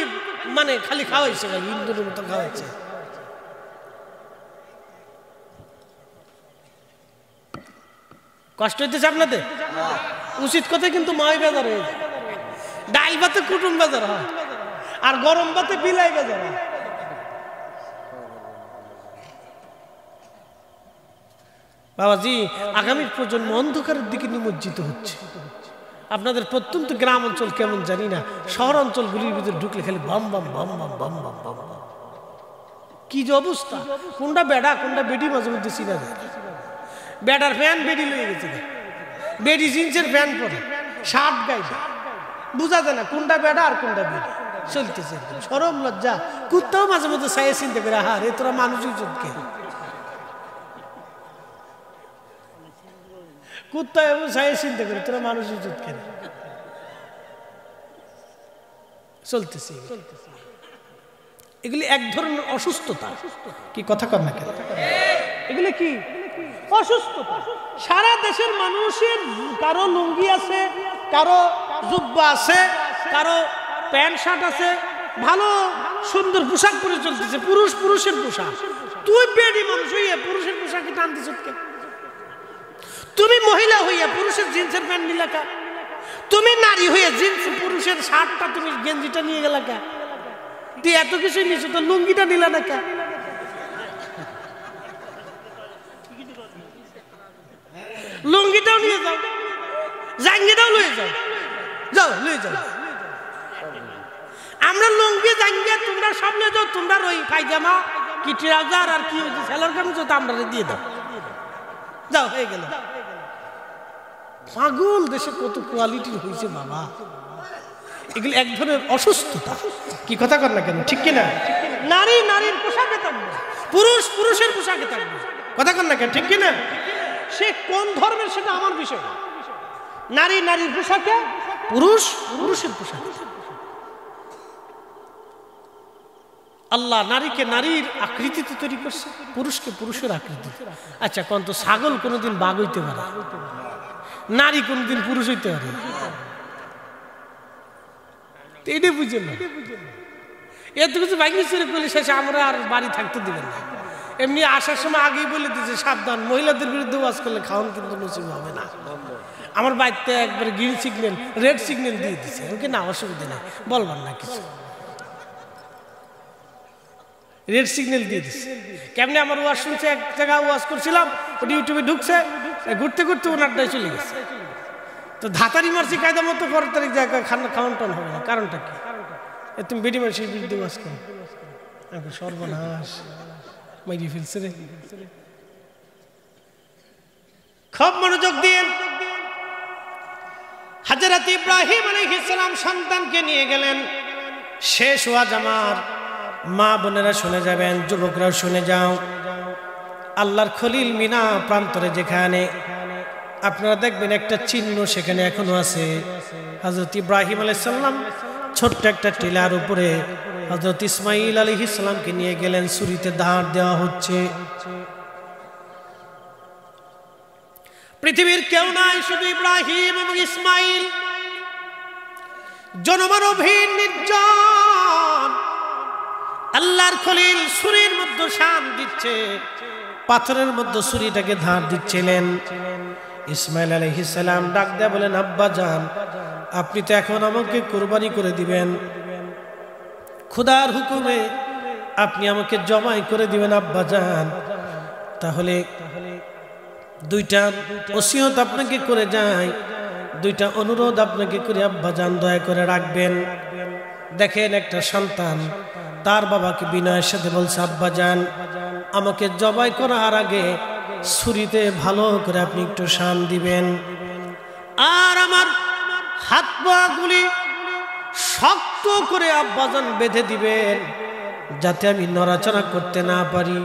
মানে খালি খাওয়াইছে, খালি ইঁদুরের মতো খাওয়াইছে। কষ্ট হইতেছে আপনাদের? উচিত কথা কিন্তু মাই বাজার হয়ে যায়। ডাল ভাতে কুটুম বাজার হয়, আর গরম ভাতে বিলাই বাজার হয়। বাবাজি, আগামী প্রজন্ম অন্ধকারের দিকে নিমজ্জিত হচ্ছে। আপনাদের প্রত্যন্ত গ্রাম অঞ্চল কেমন জানি না, শহর অঞ্চলগুলির ভিতরে ঢুকলে খালি বাম বাম বাম বাম বাম বাম বাম বাম। কি যে অবস্থা, কোনটা বেড়া কোনটা বেডি মাঝে মধ্যে চিনা যায়। বেডার ফ্যান বেডি লয়ে গেছে, বেডি জিন্সের ফ্যান পরে, শার্ট গাইছে, বোঝা যায় না কোনটা বেড়া আর কোনটা বেডি। চলতেছে শরম লজ্জা। কুত্তাও মাঝে মধ্যে চাইয়ে চিনতে করে, হ্যাঁ রে তোরা মানুষই চোখকে। কুত্তা এবং চাইয়ে চিনতে করে তোরা মানুষই চোখকে। চলতেছে এগুলি এক ধরনের অসুস্থতা। কি কথা কর না কেন? এগুলি কি অসুস্থতা? সারা দেশের মানুষের কারো লুঙ্গি আছে, কারো জুব্বা আছে, কারো প্যান্ট শার্ট আছে, ভালো সুন্দর পোশাক পরে চলতেছে, পুরুষ পুরুষের পোশাক। তুই বেডি মানুষ হইয়া পুরুষের পোশাকে টানতেছ কেন? তুমি মহিলা হইয়া পুরুষের জিন্সের প্যান্ট নিলা কা? তুমি নারী হইয়া জিন্স পুরুষের শার্টটা তুমি গেঞ্জিটা নিয়ে গেলা কা? তুই এত কিছু নিছো তো লুঙ্গিটা নিলা না কা? লুঙ্গিটাও নিয়ে যাও, জাঙ্গিটাও লয়ে যাও, যাও লয়ে যাও। আমরা লুঙ্গি জাঙ্গিয়া তোমরা সব নিয়ে যাও, তোমরা ওই পায়জামা কি ট্রাউজার আর কি সেলার কামিজ তো আমরা দিয়ে দাও, যাও হয়ে গেল। পাগল দেশে কত কোয়ালিটি হয়েছে বাবা, এগুলো এক ধরনের অসুস্থতা। কি কথা কর না কেন, ঠিক কিনা? নারী নারীর পোশাকে থাকবে, পুরুষ পুরুষের পোশাকে থাকবে, কথা কর না কেন, ঠিক কিনা? সে কোন ধর্মের সেটা আমার বিষয় না। নারী নারীর পোশাকে, পুরুষ পুরুষের পোশাকে। আল্লাহ নারীকে নারীর আকৃতিতে তৈরি করছে, পুরুষকে পুরুষের আকৃতিতে। আচ্ছা কোন তো ছাগল কোনোদিন বাঘ হইতে পারে, নারী কোনদিন পুরুষ হইতে পারে? এটা বুঝেন না, এত কিছু বাইকে চুরি করলে শেষে আমরা আর বাড়ি থাকতে দিবেন না। এমনি আসার সময় আগেই বলে দিয়েছে সাবধান, মহিলাদের বিরুদ্ধে ওয়াজ করলে খাওয়ান কিন্তু নসিব হবে না। আমার বাড়িতে একবার গ্রিন সিগন্যাল রেড সিগন্যাল দিয়ে দিচ্ছে, ওকে না অসুবিধা নেই, বলবার না কিছু, রেড সিগন্যাল দিয়ে দিচ্ছে। কেমনি আমার ওয়াজ শুনছে, এক জায়গায় ওয়াজ করছিলাম, ওটা ইউটিউবে ঢুকছে, ঘুরতে ঘুরতে ওনারটাই চলে গেছে। তো ধাতারি মারছি কায়দা মতো, 15 তারিখ জায়গায় খাওয়ান টান হবে না, কারণটা কি? তুমি বেডি মানুষের বিরুদ্ধে ওয়াজ করো, সর্বনাশ মাইরি ফেলছে রে। খুব মনোযোগ দিয়ে হযরত ইব্রাহিম আলাইহিস সালাম সন্তানকে নিয়ে গেলেন। শেষ ওয়াজ আমার মা বোনেরা শুনে যাবেন, যুবকরাও শুনে যাও। আল্লাহর খলিল মিনা প্রান্তরে যেখানে আপনারা দেখবেন একটা চিহ্ন সেখানে এখনো আছে। হযরত ইব্রাহিম আলাইহিস সালাম ছোট্ট একটা টিলার উপরে হযরত ইসমাঈল আলাইহিস সালামকে নিয়ে গেলেন, ছুরিতে ধার দেওয়া হচ্ছে। পৃথিবীর কেউ নাই, শুধু ইব্রাহিম এবং ইসমাঈল। জনমানবহীন নির্জন আল্লাহর খলিল ছুরির মধ্যে শান দিচ্ছে, পাথরের মধ্যে ছুরিটাকে ধার দিচ্ছিলেন। ইসমাঈল আলাইহিস সালাম ডাক দেয়া বলেন, আব্বা জান আপনি তো এখন আমাকে কুরবানি করে দিবেন, খোদার হুকুমে আপনি আমাকে জবাই করে দিবেন আব্বা জান। তাহলে দুইটা ওসিয়ত আপনাকে করে যাই, দুইটা অনুরোধ আপনাকে করে আব্বা জান দয়া করে রাখবেন। দেখেন একটা সন্তান তার বাবাকে বিনয়ের সাথে বলছে, আব্বা জান আমাকে জবাই করার আগে ছুরিতে ভালো করে আপনি একটু শান দিবেন, আর আমার হাত পা গুলি শক্ত করে আব্বাজান বেঁধে দিবেন, যাতে আমি নড়াচড়া করতে না পারি।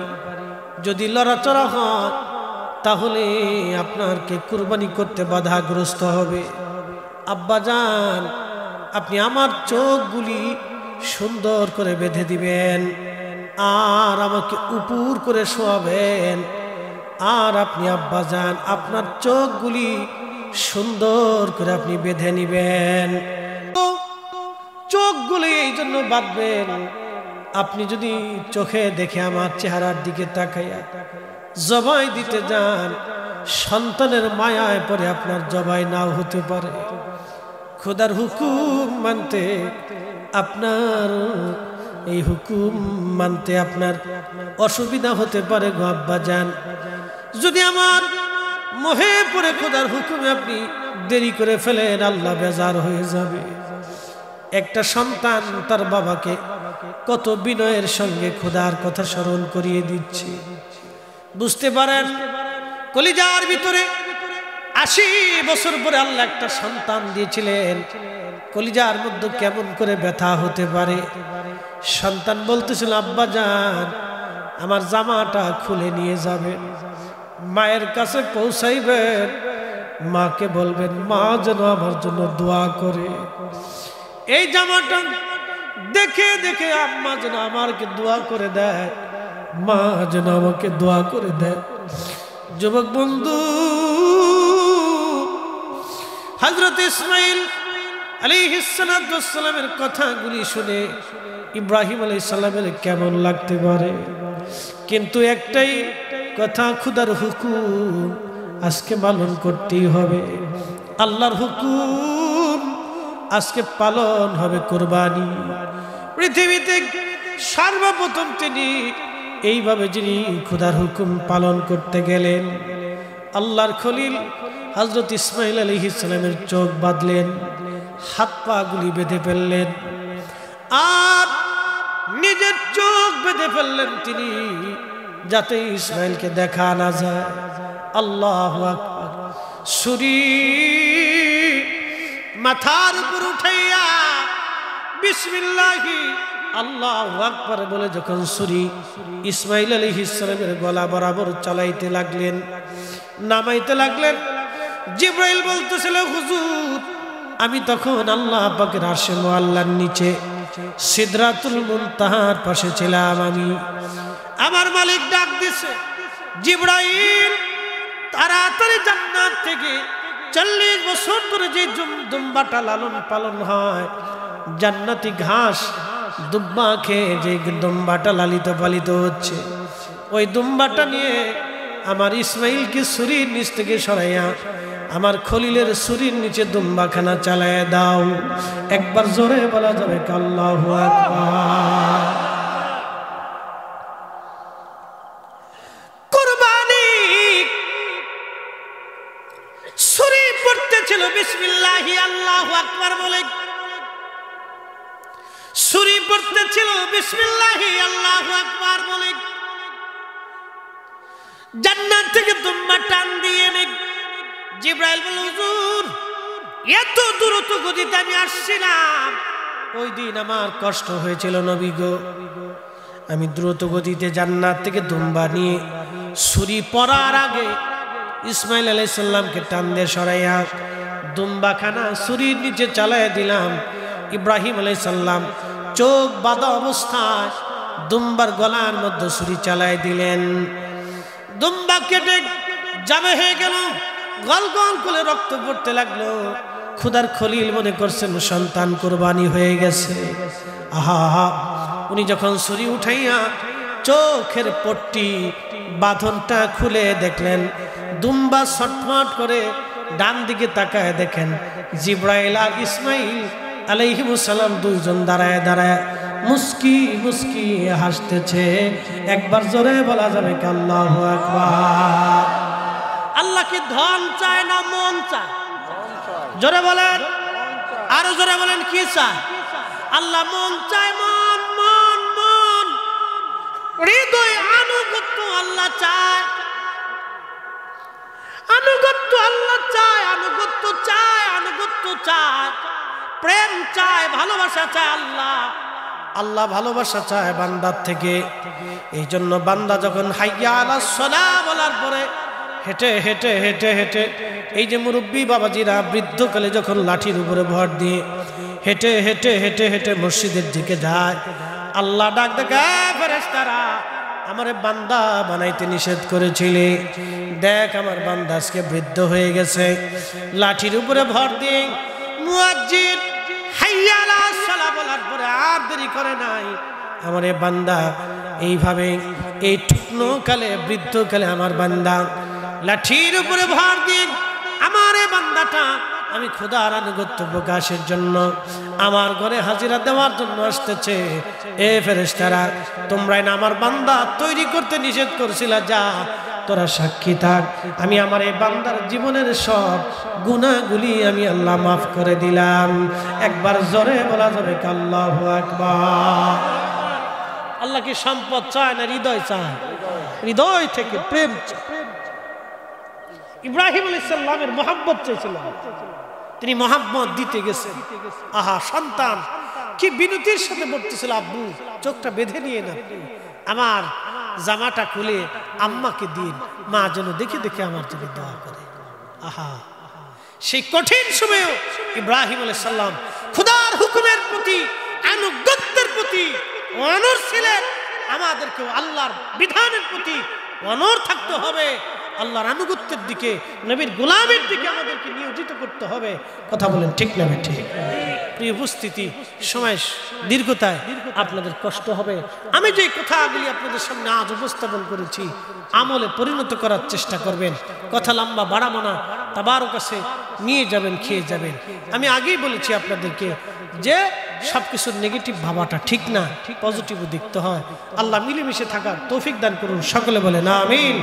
যদি লড়াচড়া হয় তাহলে আপনাকে কুরবানি করতে বাধাগ্রস্ত হবে। আব্বাজান আপনি আমার চোখগুলি সুন্দর করে বেঁধে দিবেন, আর আমাকে উপর করে শোয়াবেন, আর আপনি আব্বাজান আপনার চোখগুলি সুন্দর করে আপনি বেঁধে নিবেন। চোখগুলি এই জন্য বাঁধবেন, আপনি যদি চোখে দেখে আমার চেহারার দিকে তাকাইয়া জবাই দিতে যান, সন্তানের মায়ায় পরে আপনার জবাই নাও হতে পারে। খোদার হুকুম মানতে আপনার এই হুকুম মানতে আপনার অসুবিধা হতে পারে গো আব্বাজান। যদি আমার মোহে পরে খোদার হুকুমে আপনি দেরি করে ফেলেন, আল্লাহ বেজার হয়ে যাবে। একটা সন্তান তার বাবাকে কত বিনয়ের সঙ্গে খোদার কথা স্মরণ করিয়ে দিচ্ছে। বুঝতে পারেন কলিজার ভিতরে 80 বছর পরে আল্লাহ একটা সন্তান দিয়েছিলেন, কলিজার মধ্যে কেমন করে ব্যথা হতে পারে। সন্তান বলতেছিল, আব্বা জান আমার জামাটা খুলে নিয়ে যাবেন, মায়ের কাছে পৌঁছাইবেন, মাকে বলবেন মা যেন আমার জন্য দোয়া করে। এই জামাটা দেখে দেখে আম্মা যেন আমাকে দোয়া করে দেয়, মা যেন আমাকে দোয়া করে দেয়। যুবক বন্ধু, হযরত ইসমাঈল আলাইহিস সালামের কথাগুলি শুনে ইব্রাহিম আলাইহিস সালামের কেমন লাগতে পারে, কিন্তু একটাই কথা, খোদার হুকুম আজকে পালন করতেই হবে। আল্লাহর হুকুম আজকে পালন হবে, কুরবানি। পৃথিবীতে সর্বপ্রথম তিনি এইভাবে যিনি খোদার হুকুম পালন করতে গেলেন, আল্লাহর খলিল হযরত ইসমাঈল আলাইহিস সালামের চোখ বাঁধলেন, হাত পা গুলি বেঁধে ফেললেন, আর নিজের চোখ বেঁধে ফেললেন তিনি, যাতে ইসমাইলকে দেখা না যায়। আল্লাহু আকবার। ছুরি মাথার উপর উঠাইয়া বিসমিল্লাহি আল্লাহু আকবার বলে যখন ছুরি ইসমাইল আলাইহিস সালামের গলা বরাবর চালাইতে লাগলেন, নামাইতে লাগলেন, জিবরাইল বলতেছিল, হুজুর আমি তখন আল্লাহ পাকের আরশে মুআল্লার নিচে সিদরাতুল মুনতাহার পাশে ছিলাম। আমার মালিক ডাক দিছে, জিবরাইল তাড়াতাড়ি জান্নাত থেকে 40 বছর ধরে যে দুম্বাটা লালন পালন হয়, জান্নাতি ঘাস দুম্বা খেয়ে যে দুম্বাটা লালিত পালিত হচ্ছে, ওই দুম্বাটা নিয়ে আমার ইসমাইলকে ছুরির নিচ থেকে সরাইয়া আমার খলিলের ছুরির নিচে দুম্বাখানা চালায় দাও। একবার জোরে বলা যাবে আল্লাহু আকবার। কুরবানি ছুরি পড়তেছিল বিসমিল্লাহি আল্লাহু আকবার বলে, ছুরি পড়তেছিল বিসমিল্লাহি আল্লাহু আকবার বলে, জান্নাত থেকে দুম্বা টান দিয়ে জিবরাইল বলে, হুজুর এত দ্রুত গতিতে আমি আসছিলাম, ওই দিন আমার কষ্ট হয়েছিল নবী গো। আমি দ্রুত গতিতে জান্নাত থেকে দুম্বা নিয়ে ছুরি পড়ার আগে ইসমাইল আলাইহিস সালামকে টান দিয়ে সরাইয়া দুম্বাখানা ছুরির নিচে চালাইয়া দিলাম। ইব্রাহিম আলাইহিস সালাম চোখ বাঁধা অবস্থায় দুম্বার গলার মধ্যে ছুরি চালাই দিলেন। দুম্বা কেটে যাবে হয়ে গেল, গল গল করে রক্ত পড়তে লাগলো। খুদার খলিল মনে করছেন সন্তান কুরবানি হয়ে গেছে। আহা, উনি যখন ছুরি উঠাইয়া চোখের পট্টি বাঁধনটা খুলে দেখলেন, দুম্বা ছটফট করে ডান দিকে তাকায় দেখেন জিবরাইল আর ইসমাইল আলাইহিমুস সালাম দুইজন দাঁড়ায় দাঁড়ায় মুস্কি মুস্কি হাসতেছে। একবার জোরে বলা যাবে আল্লাহু আকবার। আল্লাহ কি ধন চায় না মন চায়? জোরে বলেন, আরো জোরে বলেন, কি চায়? আল্লাহ মন চায়, মন মন মন, হৃদয় আনুগত্য আল্লাহ চায়, আনুগত্য আল্লাহ চায়, আনুগত্য চায়, আনুগত্য চায়, প্রেম চায়, ভালোবাসা চায় আল্লাহ। আল্লাহ ভালোবাসা চায় বান্দার থেকে। এই জন্য বান্দা যখন হাইয়া আলাস সালাহ বলার পরে হেঁটে হেঁটে হেঁটে হেঁটে, এই যে মুরব্বী বাবাজিরা বৃদ্ধকালে যখন লাঠির উপরে ভর দিয়ে হেঁটে হেঁটে হেঁটে হেঁটে মসজিদের দিকে যায়, আল্লাহ ডাক দেখা, ফেরেশতারা আমারে বান্দা বানাইতে নিষেধ করেছিলে, দেখ আমার বান্দা আজকে বৃদ্ধ হয়ে গেছে। লাঠির উপরে ভর দিয়ে মুয়াজ্জিন হাইয়া আলাস সালাহ বলার পরে আর দেরি করে নাই, আমার বান্দা এইভাবে এই টুকনো কালে বৃদ্ধকালে আমার বান্দা লাঠির উপরে ভর দিয়ে আমার বান্দাটা আমি খোদার আনুগত্য প্রকাশের জন্য আমার ঘরে হাজিরা দেওয়ার জন্য আসতেছে। এ ফেরেশতারা, তোমরাই না আমার বান্দা তৈরি করতে নিষেধ করছিলা, যা তোরা সাক্ষী থাক, আমি আমার এই বান্দার জীবনের সব গুনাহগুলি আমি আল্লাহ মাফ করে দিলাম। একবার জোরে বলা যাবে আল্লাহু আকবার। আল্লাহ কি সম্পদ চায় না হৃদয় চায়? হৃদয় থেকে প্রেম চায়। ইব্রাহিম আলাইহিস সালামের মহব্বত চাইছিল, তিনি মহব্বত দিতে গেছেন। আহা, সন্তান কি বিনতির সাথে বলতেছিল, আব্বু চোখটা বেঁধে নিয়ে না, আমার জামাটা খুলে আম্মাকে দিন, মা যেন দেখে দেখে আমার জন্য দোয়া করে। আহা, সেই কঠিন সময়েও ইব্রাহিম আলাইহিস সালাম খোদার হুকুমের প্রতি, আনুগত্যের প্রতি অনড় ছিলেন। আমাদেরকেও আল্লাহর বিধানের প্রতি অনড় থাকতে হবে, আল্লাহর আনুগত্যের দিকে, নবীর গোলামের দিকে আমাদেরকে নিয়োজিত করতে হবে। কথা বলেন ঠিক না ঠিক? প্রিয় উপস্থিতি, সময় দীর্ঘতায় আপনাদের কষ্ট হবে। আমি যে কথাগুলি আপনাদের সামনে আজ উপস্থাপন করেছি আমলে পরিণত করার চেষ্টা করবেন। কথা লম্বা বাড়াবো না, তাবারও কাছে নিয়ে যাবেন, খেয়ে যাবেন। আমি আগেই বলেছি আপনাদেরকে যে সবকিছুর নেগেটিভ ভাবাটা ঠিক না, পজিটিভও দেখতে হয়। আল্লাহ মিলেমিশে থাকার তৌফিক দান করুন। সকলে বলেন আমিন।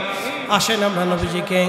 আসেন আমরা নবীজিকে